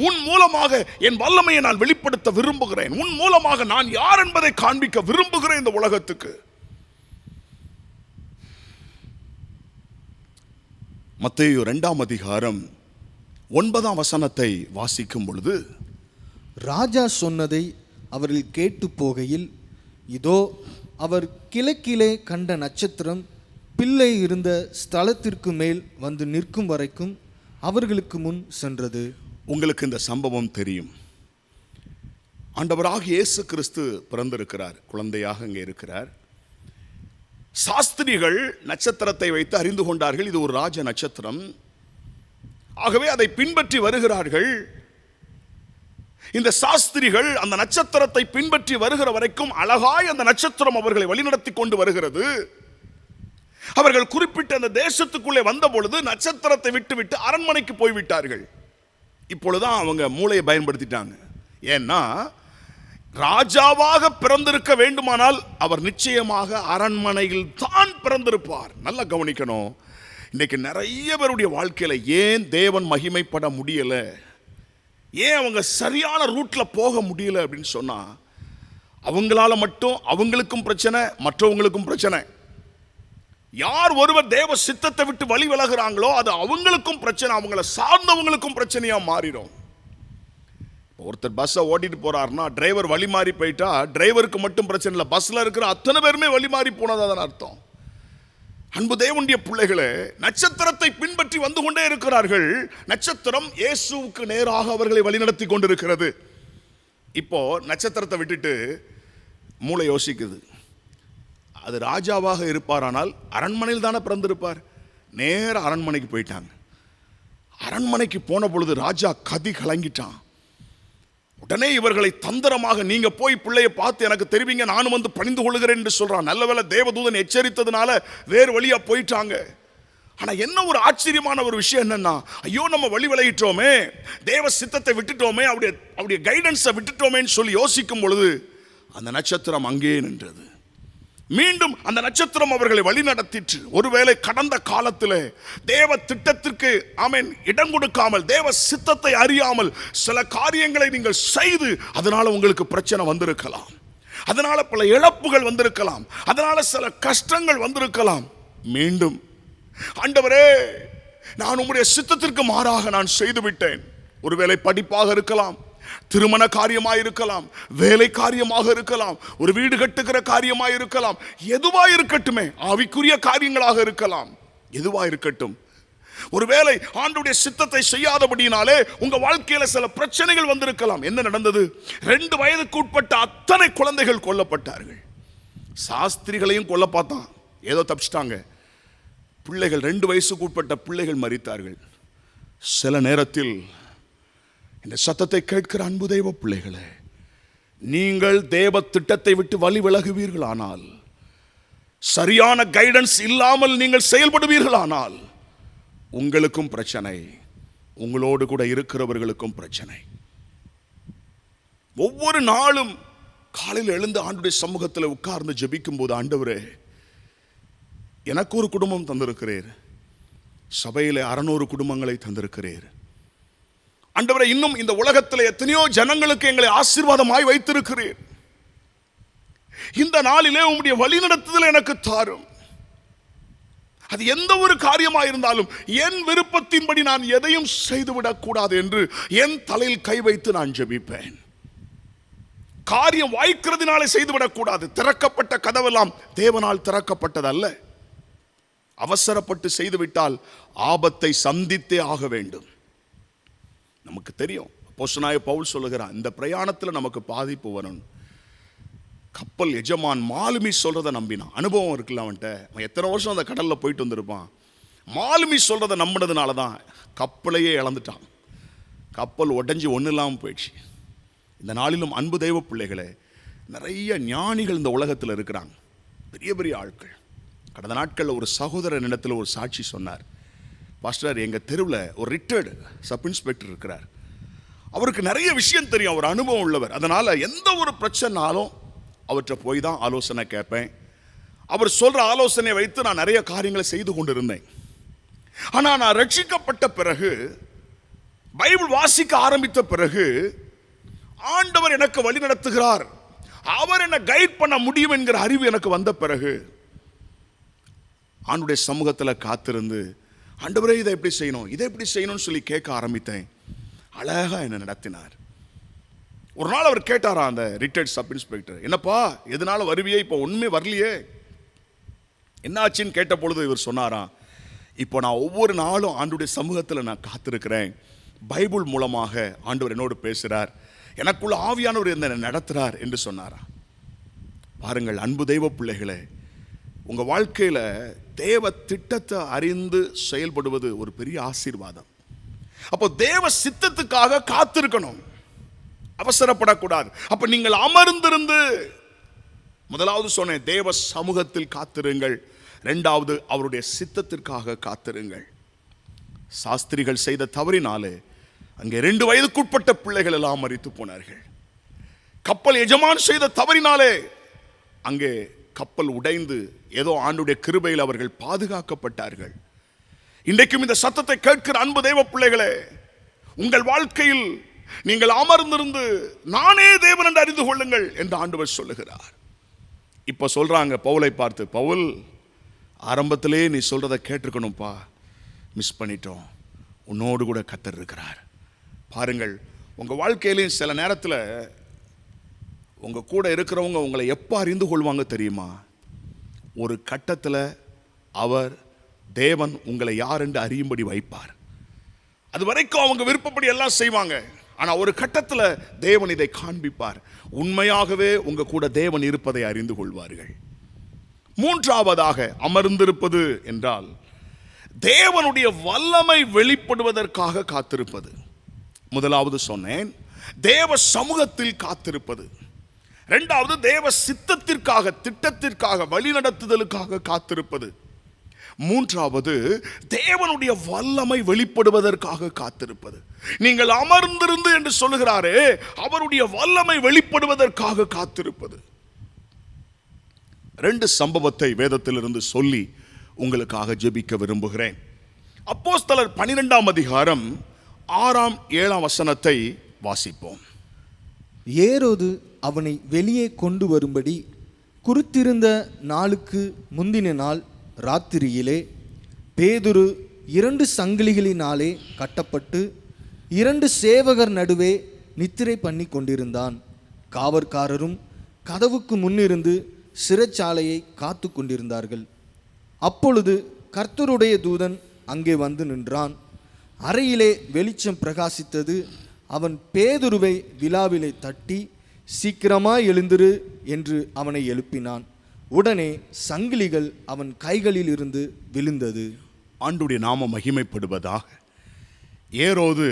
உன் மூலமாக என் வல்லமையை நான் வெளிப்படுத்த விரும்புகிறேன், உன் மூலமாக நான் யார் என்பதை காண்பிக்க விரும்புகிறேன் இந்த உலகத்துக்கு. மத்தேயு 2ஆம் அதிகாரம் 9ஆம் வசனத்தை வாசிக்கும் பொழுது, ராஜா சொன்னதை அவர்கள் கேட்டு போகையில், இதோ அவர் கிழக்கிலே கண்ட நட்சத்திரம் பிள்ளை இருந்த ஸ்தலத்திற்கு மேல் வந்து நிற்கும் வரைக்கும் அவர்களுக்கு முன் சென்றது. உங்களுக்கு இந்த சம்பவம் தெரியும். ஆண்டவராக இயேசு கிறிஸ்து பிறந்திருக்கிறார், குழந்தையாக இங்கே இருக்கிறார். சாஸ்திரிகள் நட்சத்திரத்தை வைத்து அறிந்து கொண்டார்கள், இது ஒரு ராஜ நட்சத்திரம். ஆகவே அதை பின்பற்றி வருகிறார்கள். இந்த சாஸ்திரிகள் அந்த நட்சத்திரத்தை பின்பற்றி வருகிற வரைக்கும் அழகாய் அந்த நட்சத்திரம் அவர்களை வழிநடத்தி கொண்டு வருகிறது. அவர்கள் குறிப்பிட்ட அந்த தேசத்துக்குள்ளே வந்த பொழுது நட்சத்திரத்தை விட்டு அரண்மனைக்கு போய்விட்டார்கள். இப்பொழுதுதான் அவங்க மூளையை பயன்படுத்திட்டாங்க. ஏன்னா ராஜாவாக பிறந்திருக்க வேண்டுமானால் அவர் நிச்சயமாக அரண்மனையில் தான் பிறந்திருப்பார். நல்லா கவனிக்கணும். இன்னைக்கு நிறைய பேருடைய வாழ்க்கையில ஏன் தேவன் மகிமைப்பட முடியல, ஏன் அவங்க சரியான ரூட்ல போக முடியல அப்படின்னு சொன்னா, அவங்களால மட்டும் அவங்களுக்கும் பிரச்சனை, மற்றவங்களுக்கும் பிரச்சனை. யார் ஒருவர் தேவ சித்தத்தை விட்டு வழி விலகுறாங்களோ அது அவங்களுக்கும் பிரச்சனை, அவங்கள சார்ந்தவங்களுக்கும் பிரச்சனையா மாறிடும். ஒருத்தர் பஸ்ஸை ஓட்டிட்டு போறாருன்னா டிரைவர் வழி மாறி போயிட்டா டிரைவருக்கு மட்டும் பிரச்சனை இல்லை, பஸ்ல இருக்கிற அத்தனை பேருமே வழி மாறி போனதான் அர்த்தம். அன்பு தேவனுடைய பிள்ளைகளே, நட்சத்திரத்தை பின்பற்றி வந்து கொண்டே இருக்கிறார்கள். நட்சத்திரம் இயேசுவுக்கு நேராக அவர்களை வழிநடத்தி கொண்டிருக்கிறது. இப்போ நட்சத்திரத்தை விட்டுட்டு மூளை யோசிக்குது, அது ராஜாவாக இருப்பாரானால் அரண்மனையில் தானே பிறந்திருப்பார். நேர அரண்மனைக்கு போயிட்டாங்க. அரண்மனைக்கு போன பொழுது ராஜா கதி கலங்கிட்டான். உடனே இவர்களை தந்திரமாக, நீங்க போய் பிள்ளையை பார்த்து எனக்கு தெரிவிங்க, நானும் வந்து பணிந்து கொள்கிறேன் என்று சொல்றான். நல்ல வேளை தேவதூதன் எச்சரித்ததுனால வேறு வழியா போயிட்டாங்க. ஆனா என்ன ஒரு ஆச்சரியமான ஒரு விஷயம் என்னன்னா, ஐயோ நம்ம வழி விலகிட்டோமே, தேவ சித்தத்தை விட்டுட்டோமே, அவருடைய கைடன்ஸை விட்டுட்டோமேன்னு சொல்லி யோசிக்கும் பொழுது அந்த நட்சத்திரம் அங்கே நின்றது. மீண்டும் அந்த நட்சத்திரம் அவர்களை வழி நடத்திற்று. ஒருவேளை கடந்த காலத்தில் தேவ திட்டத்திற்கு ஆமென் இடம் கொடுக்காமல், தேவ சித்தத்தை அறியாமல் சில காரியங்களை நீங்கள் செய்து அதனால உங்களுக்கு பிரச்சனை வந்திருக்கலாம், அதனால பல இழப்புகள் வந்திருக்கலாம், அதனால சில கஷ்டங்கள் வந்திருக்கலாம். மீண்டும் ஆண்டவரே, நான் உம்முடைய சித்தத்திற்கு மாறாக நான் செய்து விட்டேன். ஒருவேளை படிப்பாக இருக்கலாம், திருமண காரியமாக இருக்கலாம், வேலை காரியமாக இருக்கலாம், ஒரு வீடு கட்டுகிற காரியமாக இருக்கலாம், எதுவா இருக்கட்டுமே, ஆவிக்குரிய காரியங்களாக இருக்கலாம், எதுவா இருக்கட்டும். ஒருவேளை ஆண்டவருடைய சித்தத்தை செய்யாதபடியினாலே உங்க வாழ்க்கையில சில பிரச்சனைகள் வந்திருக்கலாம். என்ன நடந்தது? 2 வயதுக்கு உட்பட்ட அத்தனை குழந்தைகள் கொல்லப்பட்டார்கள். சாஸ்திரிகளையும் கொல்ல பார்த்தான், ஏதோ தப்பிச்சிட்டாங்க. பிள்ளைகள் 2 வயசுக்கு உட்பட்ட பிள்ளைகள் மரித்தார்கள். சில நேரத்தில் இந்த சத்தத்தை கேட்கிற அன்பு தெய்வ பிள்ளைகளே, நீங்கள் தேவ திட்டத்தை விட்டு வழி விலகுவீர்களானால், சரியான கைடன்ஸ் இல்லாமல் நீங்கள் செயல்படுவீர்களானால், உங்களுக்கும் பிரச்சனை, உங்களோடு கூட இருக்கிறவர்களுக்கும் பிரச்சனை. ஒவ்வொரு நாளும் காலையில் எழுந்து ஆண்டவருடைய சமூகத்தில் உட்கார்ந்து ஜெபிக்கும் போது, ஆண்டவரே, எனக்கு ஒரு குடும்பம் தந்திருக்கிறீர், சபையிலே 600 குடும்பங்களை தந்திருக்கிறீர். ஆண்டவரே, இன்னும் இந்த உலகத்தில் எத்தனையோ ஜனங்களுக்கு எங்களை ஆசீர்வாதமாய் வைத்திருக்கிறீர். இந்த நாளிலே உம்முடைய வழிநடத்துதல் எனக்கு தாரும். அது எந்த ஒரு காரியமாக இருந்தாலும் என் விருப்பத்தின்படி நான் எதையும் செய்துவிடக் கூடாது என்று என் தலையில் கை வைத்து நான் ஜெபிப்பேன். காரியம் வாய்க்கிறதுனாலே செய்துவிடக் கூடாது. திறக்கப்பட்ட கதவெல்லாம் தேவனால் திறக்கப்பட்டது அல்ல. அவசரப்பட்டு செய்துவிட்டால் ஆபத்தை சந்தித்தே ஆக வேண்டும். நமக்கு தெரியும், அப்போஸ்தலனாகிய பவுல் சொல்லுகிறான், இந்த பிரயாணத்தில் நமக்கு பாதிப்பு வரும். கப்பல் எஜமான் மாலுமி சொல்றதை நம்பினான். அனுபவம் இருக்குல்ல அவன்கிட்ட, அவன் எத்தனை வருஷம் அந்த கடல்ல போயிட்டு வந்திருப்பான். மாலுமி சொல்றதை நம்பினதுனால தான் கப்பலையே இழந்துட்டான். கப்பல் உடைஞ்சு ஒன்றும் இல்லாமல் போயிடுச்சு. இந்த நாளிலும் அன்பு தெய்வ பிள்ளைகளே, நிறைய ஞானிகள் இந்த உலகத்தில் இருக்கிறாங்க, பெரிய பெரிய ஆட்கள். கடந்த நாட்களில் ஒரு சகோதரன் இடத்துல ஒரு சாட்சி சொன்னார். பாஸ்டர், எங்கள் தெருவில் ஒரு ரிட்டையர்டு சப் இன்ஸ்பெக்டர் இருக்கிறார். அவருக்கு நிறைய விஷயம் தெரியும், அவர் அனுபவம் உள்ளவர். அதனால் எந்த ஒரு பிரச்சனைனாலும் அவற்றை போய் தான் ஆலோசனை கேட்பேன். அவர் சொல்கிற ஆலோசனையை வைத்து நான் நிறைய காரியங்களை செய்து கொண்டிருந்தேன். ஆனால் நான் ரட்சிக்கப்பட்ட பிறகு, பைபிள் வாசிக்க ஆரம்பித்த பிறகு, ஆண்டவர் எனக்கு வழி நடத்துகிறார், அவர் என்னை கைட் பண்ண முடியும் என்கிற அறிவு எனக்கு வந்த பிறகு, ஆண்டுடைய சமூகத்தில் காத்திருந்து, ஆண்டவரே இதை எப்படி செய்யணும், இதை எப்படி செய்யணும்னு சொல்லி கேட்க ஆரம்பித்தேன். அழகா என்னை நடத்தினார். ஒரு நாள் அவர் கேட்டாரா, அந்த ரிட்டையர்ட் சப் இன்ஸ்பெக்டர், என்னப்பா எதனால வருவியே, இப்போ ஒன்றுமே வரலையே, என்னாச்சுன்னு கேட்ட பொழுது இவர் சொன்னாராம், இப்போ நான் ஒவ்வொரு நாளும் ஆண்டுடைய சமூகத்தில் நான் காத்திருக்கிறேன், பைபிள் மூலமாக ஆண்டவர் என்னோடு பேசுகிறார், எனக்குள்ள ஆவியானவர் என்னை நடத்துகிறார் என்று சொன்னாரா. பாருங்கள் அன்பு தெய்வ பிள்ளைகளே, உங்கள் வாழ்க்கையில் தேவ திட்டத்தை அறிந்து செயல்படுவது ஒரு பெரிய ஆசீர்வாதம். அப்போ தேவ சித்தத்துக்காக காத்திருக்கணும், அவசரப்படக்கூடாது. அப்ப நீங்கள் அமர்ந்திருந்து, முதலாவது சொன்னேன் தேவ சமூகத்தில் காத்திருங்கள், இரண்டாவது அவருடைய சித்தத்திற்காக காத்திருங்கள். சாஸ்திரிகள் செய்த தவறினாலே அங்கே 2 வயதுக்குட்பட்ட பிள்ளைகள் எல்லாம் மரித்து போனார்கள். கப்பல் எஜமான் செய்த தவறினாலே அங்கே கப்பல் உடைந்து ஏதோ ஆண்டுடைய கிருபையில் அவர்கள் பாதுகாக்கப்பட்டார்கள். இன்றைக்கும் இந்த சத்தத்தை கேட்கிற அன்பு தெய்வ பிள்ளைகளே, உங்கள் வாழ்க்கையில் நீங்கள் அமர்ந்திருந்து நானே தேவன் என்று அறிந்து கொள்ளுங்கள் என்று ஆண்டவர் சொல்லுகிறார். இப்ப சொல்றாங்க பவுலை பார்த்து, பவுல் ஆரம்பத்திலே நீ சொல்றதை கேட்டிருக்கணும்ப்பா, மிஸ் பண்ணிட்டோம், உன்னோடு கூட கர்த்தர் இருக்கிறார். பாருங்கள், உங்க வாழ்க்கையிலையும் சில நேரத்தில் உங்க கூட இருக்கிறவங்க உங்களை எப்போ அறிந்து கொள்வாங்க தெரியுமா? ஒரு கட்டத்தில் அவர் தேவன் உங்களை யார் என்று அறியும்படி வைப்பார். அது வரைக்கும் அவங்க விருப்பப்படி எல்லாம் செய்வாங்க. ஆனால் ஒரு கட்டத்தில் தேவன் இதை காண்பிப்பார், உண்மையாகவே உங்க கூட தேவன் இருப்பதை அறிந்து கொள்வார்கள். மூன்றாவதாக அமர்ந்திருப்பது என்றால் தேவனுடைய வல்லமை வெளிப்படுவதற்காக காத்திருப்பது. முதலாவது சொன்னேன் தேவ சமூகத்தில் காத்திருப்பது, இரண்டாவது தேவ சித்தத்திற்காக, திட்டத்திற்காக, வழிநடத்துதலுக்காக காத்திருப்பது, மூன்றாவது தேவனுடைய வல்லமை வெளிப்படுவதற்காக காத்திருப்பது. நீங்கள் அமர்ந்திருந்து என்று சொல்லுகிறாரே, அவருடைய வல்லமை வெளிப்படுவதற்காக காத்திருப்பது. 2 சம்பவத்தை வேதத்திலிருந்து சொல்லி உங்களுக்காக ஜெபிக்க விரும்புகிறேன். அப்போஸ்தலர் 12ஆம் அதிகாரம் 6ஆம் 7ஆம் வசனத்தை வாசிப்போம். ஏரோது அவனை வெளியே கொண்டு வரும்படி குறித்திருந்த நாளுக்கு முந்தின நாள் ராத்திரியிலே பேதுரு 2 சங்கிலிகளினாலே கட்டப்பட்டு 2 சேவகர் நடுவே நித்திரை பண்ணி கொண்டிருந்தான். காவற்காரரும் கதவுக்கு முன்னிருந்து சிறைச்சாலையை காத்து கொண்டிருந்தார்கள். அப்பொழுது கர்த்தருடைய தூதன் அங்கே வந்து நின்றான். அறையிலே வெளிச்சம் பிரகாசித்தது. அவன் பேதுருவை விலாவிலே தட்டி, சீக்கிரமாய் எழுந்திரு என்று அவனை எழுப்பினான். உடனே சங்கிலிகள் அவன் கைகளில் இருந்து விழுந்தது. ஆண்டுடைய நாம மகிமைப்படுவதாக. ஏரோது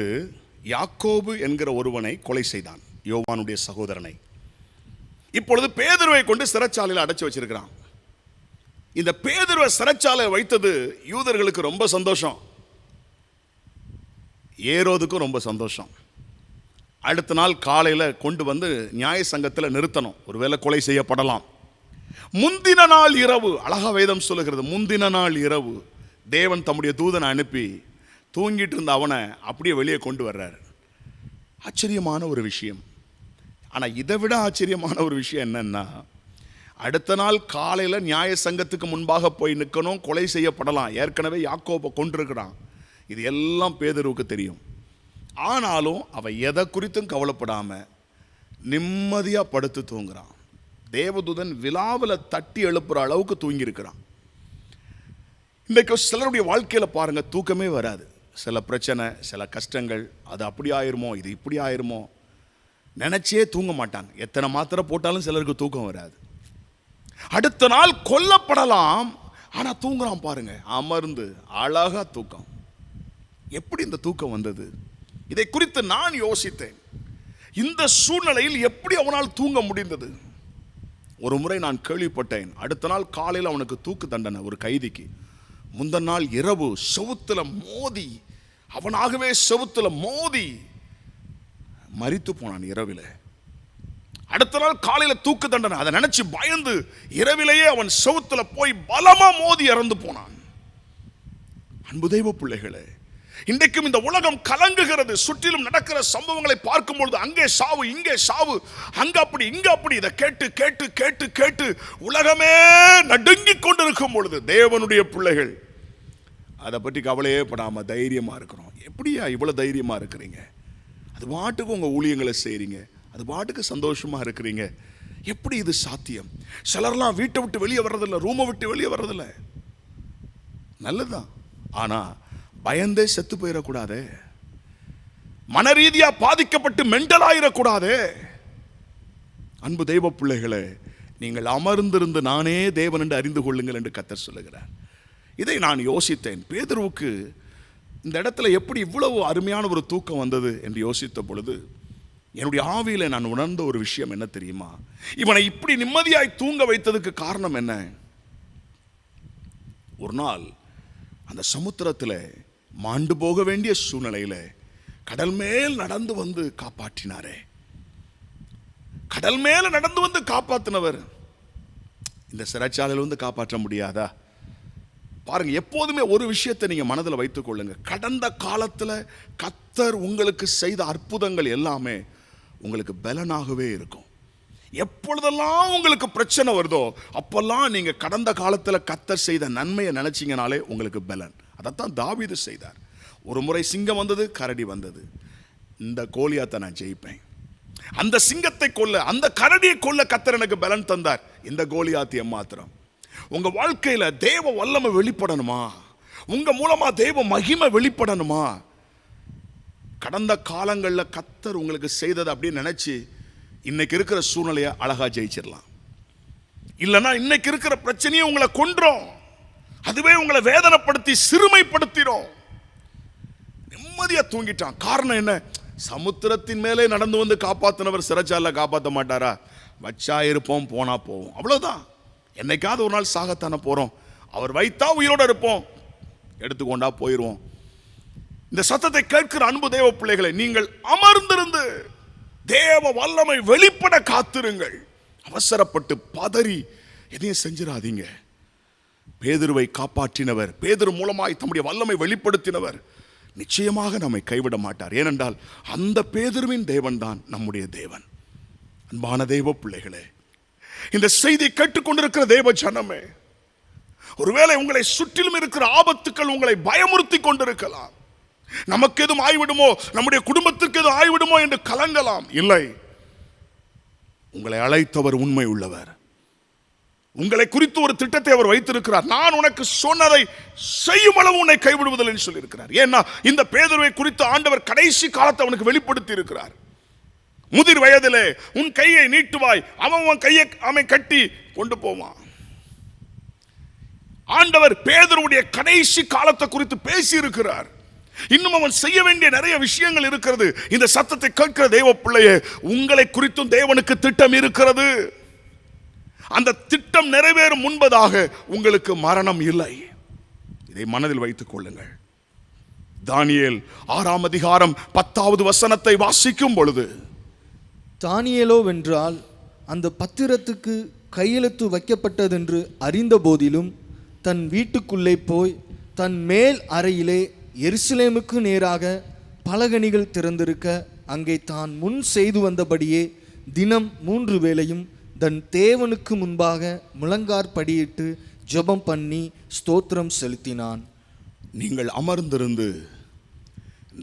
யாக்கோபு என்கிற ஒருவனை கொலை செய்தான், யோவானுடைய சகோதரனை. இப்பொழுது பேதுருவை கொண்டு சிறைச்சாலையில் அடைச்சு வச்சிருக்கிறான். இந்த பேதுருவை சிறைச்சாலை வைத்தது யூதர்களுக்கு ரொம்ப சந்தோஷம், ஏரோதுக்கும் ரொம்ப சந்தோஷம். அடுத்த நாள் காலையில் கொண்டு வந்து நியாய சங்கத்தில் நிறுத்தணும், ஒருவேளை கொலை செய்யப்படலாம். முந்தின நாள் இரவு, அழகா வேதம் சொல்லுகிறது, முந்தின நாள் இரவு தேவன் தம்முடைய தூதனை அனுப்பி தூங்கிட்டு இருந்த அவனை அப்படியே வெளியே கொண்டு வர்றார். ஆச்சரியமான ஒரு விஷயம். ஆனால் இதை விட ஆச்சரியமான ஒரு விஷயம் என்னன்னா, அடுத்த நாள் காலையில் நியாய சங்கத்துக்கு முன்பாக போய் நிற்கணும், கொலை செய்யப்படலாம். ஏற்கனவே யாக்கோபை கொண்டிருக்கிறான், இது எல்லாம் பேதுருவுக்கு தெரியும். ஆனாலும் அவன் எதை குறித்தும் கவலைப்படாமல் நிம்மதியாக படுத்து தூங்குறான். தேவதூதன் விலாவில் தட்டி எழுப்புற அளவுக்கு தூங்கியிருக்கிறான். இன்றைக்கு சிலருடைய வாழ்க்கையில் பாருங்கள், தூக்கமே வராது. சில பிரச்சனை, சில கஷ்டங்கள், அது அப்படி ஆயிருமோ, இது இப்படி ஆயிருமோ, நினச்சே தூங்க மாட்டாங்க. எத்தனை மாத்திரை போட்டாலும் சிலருக்கு தூக்கம் வராது. அடுத்த நாள் கொல்லப்படலாம், ஆனால் தூங்குறான் பாருங்க, அமர்ந்து அழகா தூக்கம். எப்படி இந்த தூக்கம் வந்தது? இதை குறித்து நான் யோசித்தேன். இந்த சூழ்நிலையில் எப்படி அவனால் தூங்க முடிந்தது? ஒரு முறை நான் கேள்விப்பட்டேன், அடுத்த நாள் காலையில் அவனுக்கு தூக்கு தண்டனை ஒரு கைதிக்கு. முந்தின நாள் இரவு செவுத்துல மோதி, அவனாகவே செவுத்துல மோதி மரித்து போனான் இரவிலே. அடுத்த நாள் காலையில் தூக்கு தண்டனை. அதை நினைச்சு பயந்து இரவிலேயே அவன் செவுத்துல போய் பலமா மோதி இறந்து போனான். அன்பு தெய்வ பிள்ளைகளே, இன்றைக்கும் இந்த உலகம் கலங்குகிறது. சுற்றிலும் நடக்கிற சம்பவங்களை பார்க்கும் பொழுது அங்கே சாவு, இங்கே சாவு, அங்க அப்படி இங்க அப்படி, இதை கேட்டு கேட்டு கேட்டு கேட்டு உலகமே நடுங்கிக் கொண்டிருக்கும் பொழுது தேவனுடைய பிள்ளைகள் அதை பற்றி கவலையே படாம தைரியமா இருக்கிறோம். எப்படியா இவ்வளவு தைரியமா இருக்கிறீங்க? அது பாட்டுக்கு உங்க ஊழியங்களை செய்றீங்க, அது பாட்டுக்கு சந்தோஷமா இருக்கிறீங்க. எப்படி இது சாத்தியம்? சிலர்லாம் வீட்டை விட்டு வெளியே வர்றதில்லை, ரூமை விட்டு வெளியே வர்றதில்லை. நல்லதுதான், ஆனா பயந்தே செத்து போயிடக்கூடாது, மன ரீதியா பாதிக்கப்பட்டு மென்டல் ஆயிடக்கூடாது. அன்பு தெய்வ பிள்ளைகளே, நீங்கள் அமர்ந்திருந்து நானே தேவன் என்று அறிந்து கொள்ளுங்கள் என்று கர்த்தர் சொல்லுகிறார். இதை நான் யோசித்தேன். பேதுருவுக்கு இந்த இடத்துல எப்படி இவ்வளவு அருமையான ஒரு தூக்கம் வந்தது என்று யோசித்த பொழுது என்னுடைய ஆவியில நான் உணர்ந்த ஒரு விஷயம் என்ன தெரியுமா? இவனை இப்படி நிம்மதியாய் தூங்க வைத்ததுக்கு காரணம் என்ன? ஒரு நாள் அந்த சமுத்திரத்தில் மாண்டு போக வேண்டிய சூழ்நிலையில கடல் மேல் நடந்து வந்து காப்பாற்றினாரே. கடல் மேல நடந்து வந்து காப்பாற்றினவர் இந்த சிறைச்சாலையில் வந்து காப்பாற்ற முடியாதா? பாருங்க, எப்போதுமே ஒரு விஷயத்தை நீங்க மனதில் வைத்துக் கொள்ளுங்க. கடந்த காலத்தில் கர்த்தர் உங்களுக்கு செய்த அற்புதங்கள் எல்லாமே உங்களுக்கு பலனாகவே இருக்கும். எப்பொழுதெல்லாம் உங்களுக்கு பிரச்சனை வருதோ அப்பெல்லாம் நீங்க கடந்த காலத்தில் கர்த்தர் செய்த நன்மையை நினைச்சீங்கனாலே உங்களுக்கு பலன். அதைத்தான் தாவீது செய்தார். ஒரு முறை சிங்கம் வந்தது, கரடி வந்தது, இந்த கோலியாத்தை நான் ஜெயிப்பேன். அந்த சிங்கத்தை கொல்ல, அந்த கரடியை கொல்ல கர்த்தர் எனக்கு பலன் தந்தார். இந்த கோலியாத்திய மாத்திரம். உங்க வாழ்க்கையில தேவ வல்லமை வெளிப்படணுமா? உங்க மூலமா தேவ மகிமை வெளிப்படணுமா? கடந்த காலங்களில் கர்த்தர் உங்களுக்கு செய்தது அப்படின்னு நினைச்சு இன்னைக்கு இருக்கிற சூழ்நிலையை அழகா ஜெயிச்சிடலாம். இல்லைன்னா இன்னைக்கு இருக்கிற பிரச்சனையை உங்களை கொன்றோம், அதுவே உங்களை வேதனைப்படுத்தி சிறுமைப்படுத்திடும். நிம்மதியா தூங்கிட்டான். காரணம் என்ன? சமுத்திரத்தின் மேலே நடந்து வந்து காப்பாத்தினவர் சிறைச்சாலையில் காப்பாற்ற மாட்டாரா? வச்சா இருப்போம், போனா போவோம், அவ்வளவுதான். என்னைக்காவது ஒரு நாள் சாகத்தானே போறோம். அவர் வைத்தா உயிரோட இருப்போம், எடுத்துக்கொண்டா போயிடுவோம். இந்த சத்தத்தை கேட்கிற அன்பு தேவ பிள்ளைகளை, நீங்கள் அமர்ந்திருந்து தேவ வல்லமை வெளிப்பட காத்திருங்கள். அவசரப்பட்டு பதறி எதையும் செஞ்சிடாதீங்க. பேதுருவை காப்பாற்றினவர், பேதுரு மூலமாய் தம்முடைய வல்லமை வெளிப்படுத்தினவர் நிச்சயமாக நம்மை கைவிட மாட்டார். ஏனென்றால் அந்த பேதுருவின் தேவன் தான் நம்முடைய தேவன். அன்பான தேவ பிள்ளைகளே, இந்த செய்தி கேட்டுக்கொண்டிருக்கிற தேவ ஜனமே, ஒருவேளை உங்களை சுற்றிலும் இருக்கிற ஆபத்துக்கள் உங்களை பயமுறுத்தி கொண்டிருக்கலாம். நமக்கு எதுவும் ஆய்விடுமோ, நம்முடைய குடும்பத்திற்கு எதுவும் ஆய்விடுமோ என்று கலங்கலாம். இல்லை, உங்களை அழைத்தவர் உண்மை உள்ளவர். உங்களை குறித்து ஒரு திட்டத்தை அவர் வைத்திருக்கிறார். நான் உனக்கு சொன்னதை செய்யும் அளவு உன்னை கைவிடுவதில்லை என்று சொல்லியிருக்கிறார். ஏன்னா இந்த பேதுருவை குறித்து ஆண்டவர் கடைசி காலத்தை அவனுக்கு வெளிப்படுத்தி இருக்கிறார். முதிர் வயதிலே உன் கையை நீட்டுவாய், அவன் கையை அவன் கட்டி கொண்டு போவான். ஆண்டவர் பேதுருவுடைய கடைசி காலத்தை குறித்து பேசி இருக்கிறார். இன்னும் அவன் செய்ய வேண்டிய நிறைய விஷயங்கள் இருக்கிறது. இந்த சத்தத்தை கேட்கிற தேவ பிள்ளையே, உங்களை குறித்தும் தேவனுக்கு திட்டம் இருக்கிறது. அந்த திட்டம் நிறைவேறும் முன்பதாக உங்களுக்கு மரணம் இல்லை. இதை மனதில் வைத்துக் கொள்ளுங்கள். தானியேல் 6ஆம் அதிகாரம் 10வது வசனத்தை வாசிக்கும் பொழுது, தானியேலோ வென்றால் அந்த பத்திரத்துக்கு கையெழுத்து வைக்கப்பட்டதென்று அறிந்த போதிலும் தன் வீட்டுக்குள்ளே போய் தன் மேல் அறையிலே எருசலேமுக்கு நேராக பலகணிகள் திறந்திருக்க அங்கே தான் முன் செய்து வந்தபடியே தினம் 3 வேளையும் தன் தேவனுக்கு முன்பாக முழங்காற்படியிட்டு ஜெபம் பண்ணி ஸ்தோத்திரம் செலுத்தினான். நீங்கள் அமர்ந்திருந்து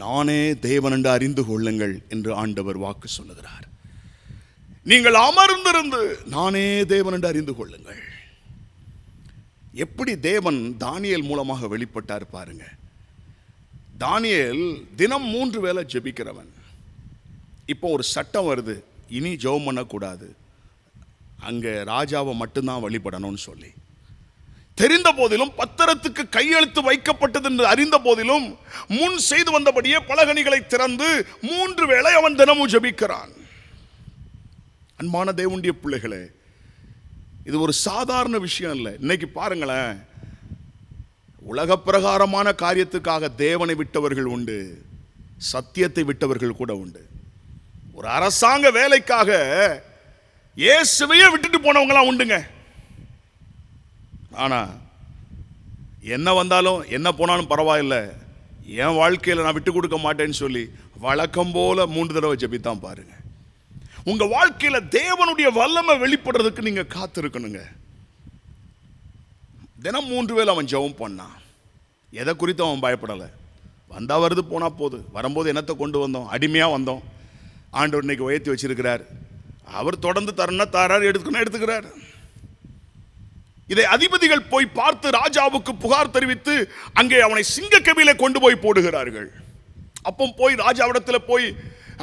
நானே தேவன் என்று அறிந்து கொள்ளுங்கள் என்று ஆண்டவர் வாக்கு சொல்லுகிறார். நீங்கள் அமர்ந்திருந்து நானே தேவன் என்று அறிந்து கொள்ளுங்கள். எப்படி தேவன் தானியேல் மூலமாக வெளிப்பட்டார் பாருங்க. தானியேல் தினம் 3 வேளை ஜெபிக்கிறவன். இப்போ ஒரு சட்டம் வருது, இனி ஜெபம் பண்ணக்கூடாது, அங்கே ராஜாவை மட்டும்தான் வழிபடணும்னு சொல்லி தெரிந்த போதிலும், பத்திரத்துக்கு கையெழுத்து வைக்கப்பட்டது என்று அறிந்த போதிலும், முன் செய்து வந்தபடியே பலகணிகளை திறந்து 3 வேளை அவன் தினமும் ஜெபிக்கிறான். அன்பான தேவனுடைய பிள்ளைகளே, இது ஒரு சாதாரண விஷயம் இல்லை. இன்னைக்கு பாருங்களேன், உலக பிரகாரமான காரியத்துக்காக தேவனை விட்டவர்கள் உண்டு, சத்தியத்தை விட்டவர்கள் கூட உண்டு. ஒரு அரசாங்க வேலைக்காக இயேசுவையே விட்டுட்டு போனவங்களாம் உண்டுங்க. ஆனா என்ன வந்தாலும் என்ன போனாலும் பரவாயில்லை, என் வாழ்க்கையில் நான் விட்டு கொடுக்க மாட்டேன்னு சொல்லி வழக்கம் போல 3 தடவை ஜெபித்தான் பாருங்க. உங்க வாழ்க்கையில தேவனுடைய வல்லமை வெளிப்படுறதுக்கு நீங்க காத்திருக்கணுங்க. தினம் 3 வேளை அவன் ஜெபம் பண்ணான். எதை குறித்து அவன் பயப்படலை. வந்தா வருது, போனா போது. வரும்போது என்னத்தை கொண்டு வந்தோம்? அடிமையா வந்தோம். ஆண்டவர் இன்னைக்கு உயர்த்தி வச்சிருக்கிறார். அவர் தொடர்ந்து தரணும்னா தாரார், எடுத்துக்கணும் எடுத்துக்கிறார். இதை அதிபதிகள் போய் பார்த்து ராஜாவுக்கு புகார் தெரிவித்து அங்கே அவனை சிங்கக்கவியிலே கொண்டு போய் போடுகிறார்கள். அப்போ போய் ராஜாவிடத்தில் போய்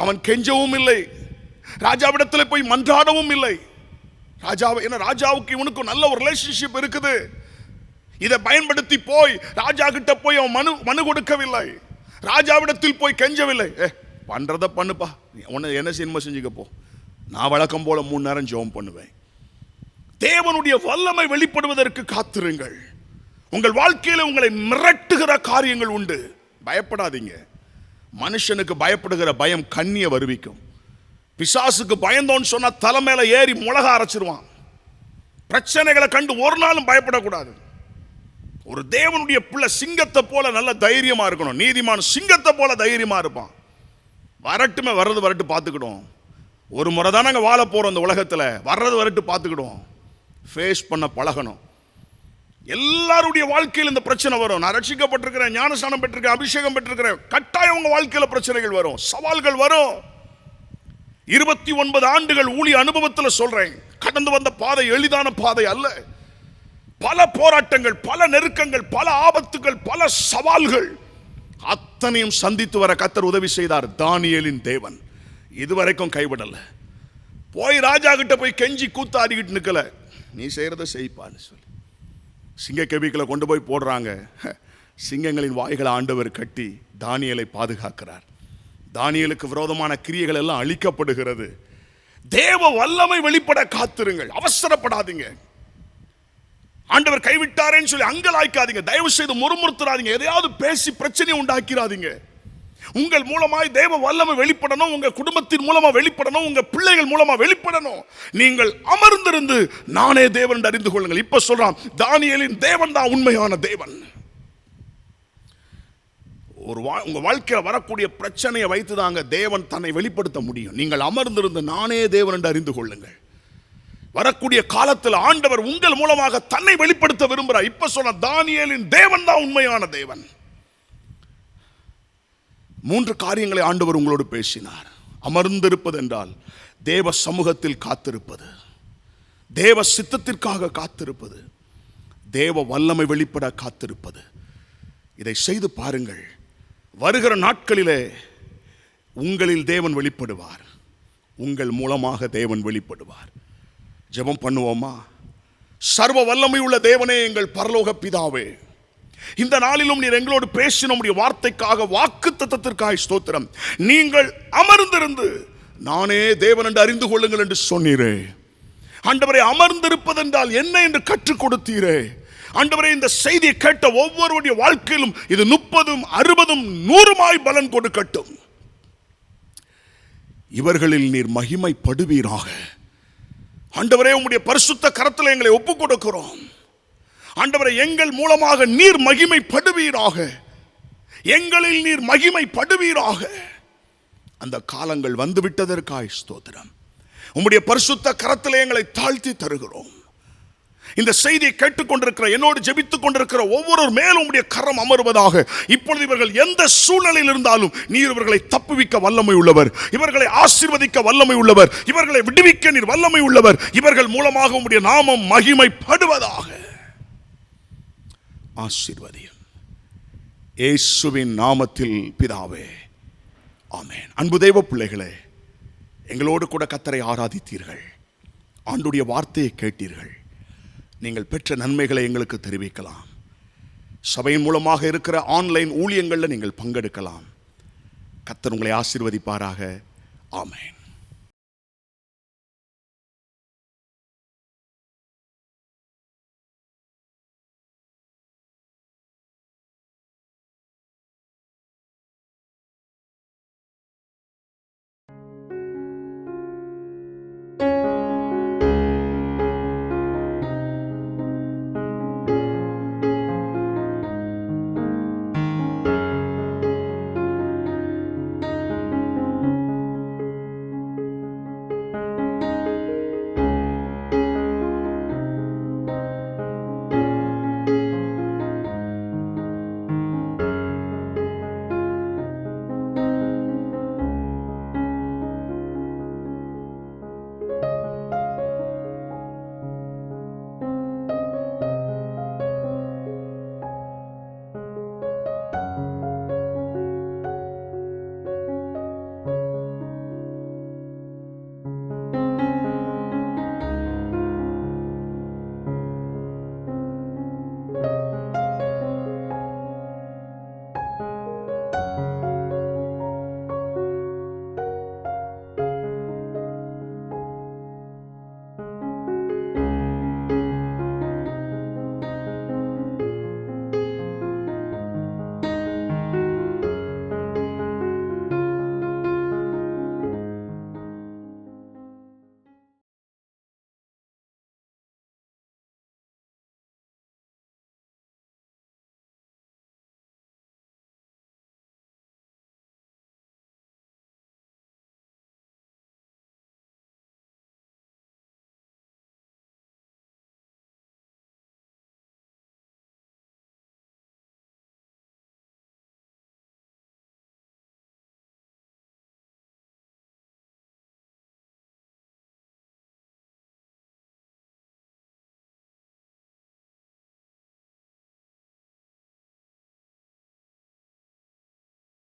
அவன் கெஞ்சவும் இல்லை, ராஜாவிடத்தில் போய் மன்றாடவும் இல்லை. ராஜாவுக்கு இவனுக்கு நல்ல ஒரு ரிலேஷன்ஷிப் இருக்குது. இதை பயன்படுத்தி போய் ராஜா கிட்ட போய் அவன் மனு கொடுக்கவில்லை, ராஜாவிடத்தில் போய் கெஞ்சவில்லை. பண்றத பண்ணுப்பா, உன்னை என்ன சினிமா செஞ்சுக்க போ, நான் வழக்கம் போல 3 நேரம் ஜெபம் பண்ணுவேன். தேவனுடைய வல்லமை வெளிப்படுவதற்கு காத்திருங்கள். உங்கள் வாழ்க்கையில உங்களை மிரட்டுகிற காரியங்கள் உண்டு, பயப்படாதீங்க. மனுஷனுக்கு பயப்படுகிற பயம் கண்ணிய வருவிக்கும். பிசாசுக்கு பயந்தோன்னு சொன்னா தலை மேல ஏறி மிளகா அரைச்சிருவான். பிரச்சனைகளை கண்டு ஒரு நாளும் பயப்படக்கூடாது. ஒரு தேவனுடைய பிள்ளை சிங்கத்தை போல நல்ல தைரியமா இருக்கணும். நீதிமான் சிங்கத்தை போல தைரியமா இருப்பான். வரட்டுமே, வர்றது வரட்டு பார்த்துக்கிடும். ஒரு முறை தான் நாங்கள் வாழ போறோம் இந்த உலகத்தில், வர்றது வரட்டு பார்த்துக்கிடுவோம். ஃபேஸ் பண்ண பழகணும். எல்லாருடைய வாழ்க்கையில் இந்த பிரச்சனை வரும். நான் ரட்சிக்கப்பட்டிருக்கிறேன், ஞானஸ்நானம் பெற்றிருக்கிறேன், அபிஷேகம் பெற்றிருக்கிறேன், கட்டாயம் உங்க வாழ்க்கையில் பிரச்சனைகள் வரும், சவால்கள் வரும். 29 ஆண்டுகள் ஊழிய அனுபவத்தில் சொல்றேன், கடந்து வந்த பாதை எளிதான பாதை அல்ல. பல போராட்டங்கள், பல நெருக்கங்கள், பல ஆபத்துகள், பல சவால்கள் அத்தனையும் சந்தித்து வர கர்த்தர் உதவி செய்தார். தானியேலின் தேவன் இதுவரைக்கும் கைவிடல. போய் ராஜா கிட்ட போய் கெஞ்சி கூத்தாடிக்கிட்டு நிக்கல, நீ செய்யறத செய்ப்பான்னு சொல்லி சிங்கக்கவிகளை கொண்டு போய் போடுறாங்க. சிங்கங்களின் வாய்களை ஆண்டவர் கட்டி தானியேலை பாதுகாக்கிறார். தானியேலுக்கு விரோதமான கிரியைகள் எல்லாம் அழிக்கப்படுகிறது. தேவ வல்லமை வெளிப்பட காத்திருங்கள், அவசரப்படாதீங்க. ஆண்டவர் கைவிட்டாரேன்னு சொல்லி அங்கலாய்க்காதீங்க, தயவு செய்து முறுமுறுத்துறாதீங்க, எதையாவது பேசி பிரச்சனையை உண்டாக்கிறாதீங்க. உங்கள் மூலமாய் தேவ வல்லமை வெளிப்படணும், உங்க குடும்பத்தின் மூலமா வெளிப்படணும், உங்க பிள்ளைகள் மூலமா வெளிப்படணும். நீங்கள் அமர்ந்திருந்து நானே தேவன் என்று அறிந்து கொள்ளுங்கள். இப்ப சொல்றான், தானியேலின் தேவன் தான் உண்மையான தேவன். உங்க வாழ்க்கையில் வரக்கூடிய பிரச்சனையை வைத்துதாங்க தேவன் தன்னை வெளிப்படுத்த முடியும். நீங்கள் அமர்ந்திருந்து நானே தேவன் என்று அறிந்து கொள்ளுங்கள். வரக்கூடிய காலத்தில் ஆண்டவர் உங்கள் மூலமாக தன்னை வெளிப்படுத்த விரும்புகிறார். இப்ப சொன்ன தானியேலின் தேவன் தான் உண்மையான தேவன். 3 காரியங்களை ஆண்டவர் உங்களோடு பேசினார். அமர்ந்திருப்பது என்றால் தேவ சமூகத்தில் காத்திருப்பது, தேவ சித்தத்திற்காக காத்திருப்பது, தேவ வல்லமை வெளிப்பட காத்திருப்பது. இதை செய்து பாருங்கள். வருகிற நாட்களிலே உங்களில் தேவன் வெளிப்படுவார், உங்கள் மூலமாக தேவன் வெளிப்படுவார். ஜெபம் பண்ணுவோமா? சர்வ வல்லமை உள்ள தேவனே, எங்கள் பரலோக பிதாவே, இந்த நாளிலும் நீர் எங்களோடு பேசின உம்முடைய வார்த்தைக்காக, வாக்குத்தத்தத்திற்காக ஸ்தோத்திரம். நீங்கள் அமர்ந்திருந்து நானே தேவன் என்று அறிந்து கொள்ளுங்கள் என்று சொன்னீரே. ஆண்டவரே, அமர்ந்திருப்பதென்றால் என்ன என்று கற்றுக் கொடுத்தீரே. ஆண்டவரே, இந்த செய்தியை கேட்ட ஒவ்வொருவருடைய வாழ்க்கையிலும் இது 30, 60, 100 பலன் கொடுக்கட்டும். இவர்களில் நீர் மகிமைப்படுவீராக. ஆண்டவரே, உம்முடைய பரிசுத்த கரத்தில் எங்களை ஒப்புக் கொடுக்கிறோம். ஆண்டவரே, எங்கள் மூலமாக நீர் மகிமைப்படுவீராக, எங்களில் நீர் மகிமைப்படுவீராக. அந்த காலங்கள் வந்துவிட்டதற்காய் ஸ்தோத்திரம். உம்முடைய பரிசுத்த கரத்தில் எங்களை தாழ்த்தி தருகிறோம். இந்த செய்தியை கேட்டுக்கொண்டிருக்கிற, என்னோடு ஜெபித்துக் கொண்டிருக்கிற ஒவ்வொரு மேலும் உம்முடைய கரம் அமர்வதாக. இப்பொழுது இவர்கள் எந்த சூழ்நிலையில் இருந்தாலும் நீர் இவர்களை தப்புவிக்க வல்லமை உள்ளவர், இவர்களை ஆசீர்வதிக்க வல்லமை உள்ளவர், இவர்களை விடுவிக்க நீர் வல்லமை உள்ளவர். இவர்கள் மூலமாக உம்முடைய நாமம் மகிமைப்படுவதாக. ஆசீர்வதியும் இயேசுவின் நாமத்தில் பிதாவே, ஆமென். அன்பு தெய்வ பிள்ளைகளே, எங்களோடு கூட கர்த்தரை ஆராதித்தீர்கள், ஆண்டுடைய வார்த்தையை கேட்டீர்கள். நீங்கள் பெற்ற நன்மைகளை எங்களுக்கு தெரிவிக்கலாம். சபையின் மூலமாக இருக்கிற ஆன்லைன் ஊழியங்களில் நீங்கள் பங்கெடுக்கலாம். கர்த்தர் உங்களை ஆசீர்வதிப்பாராக. ஆமென்.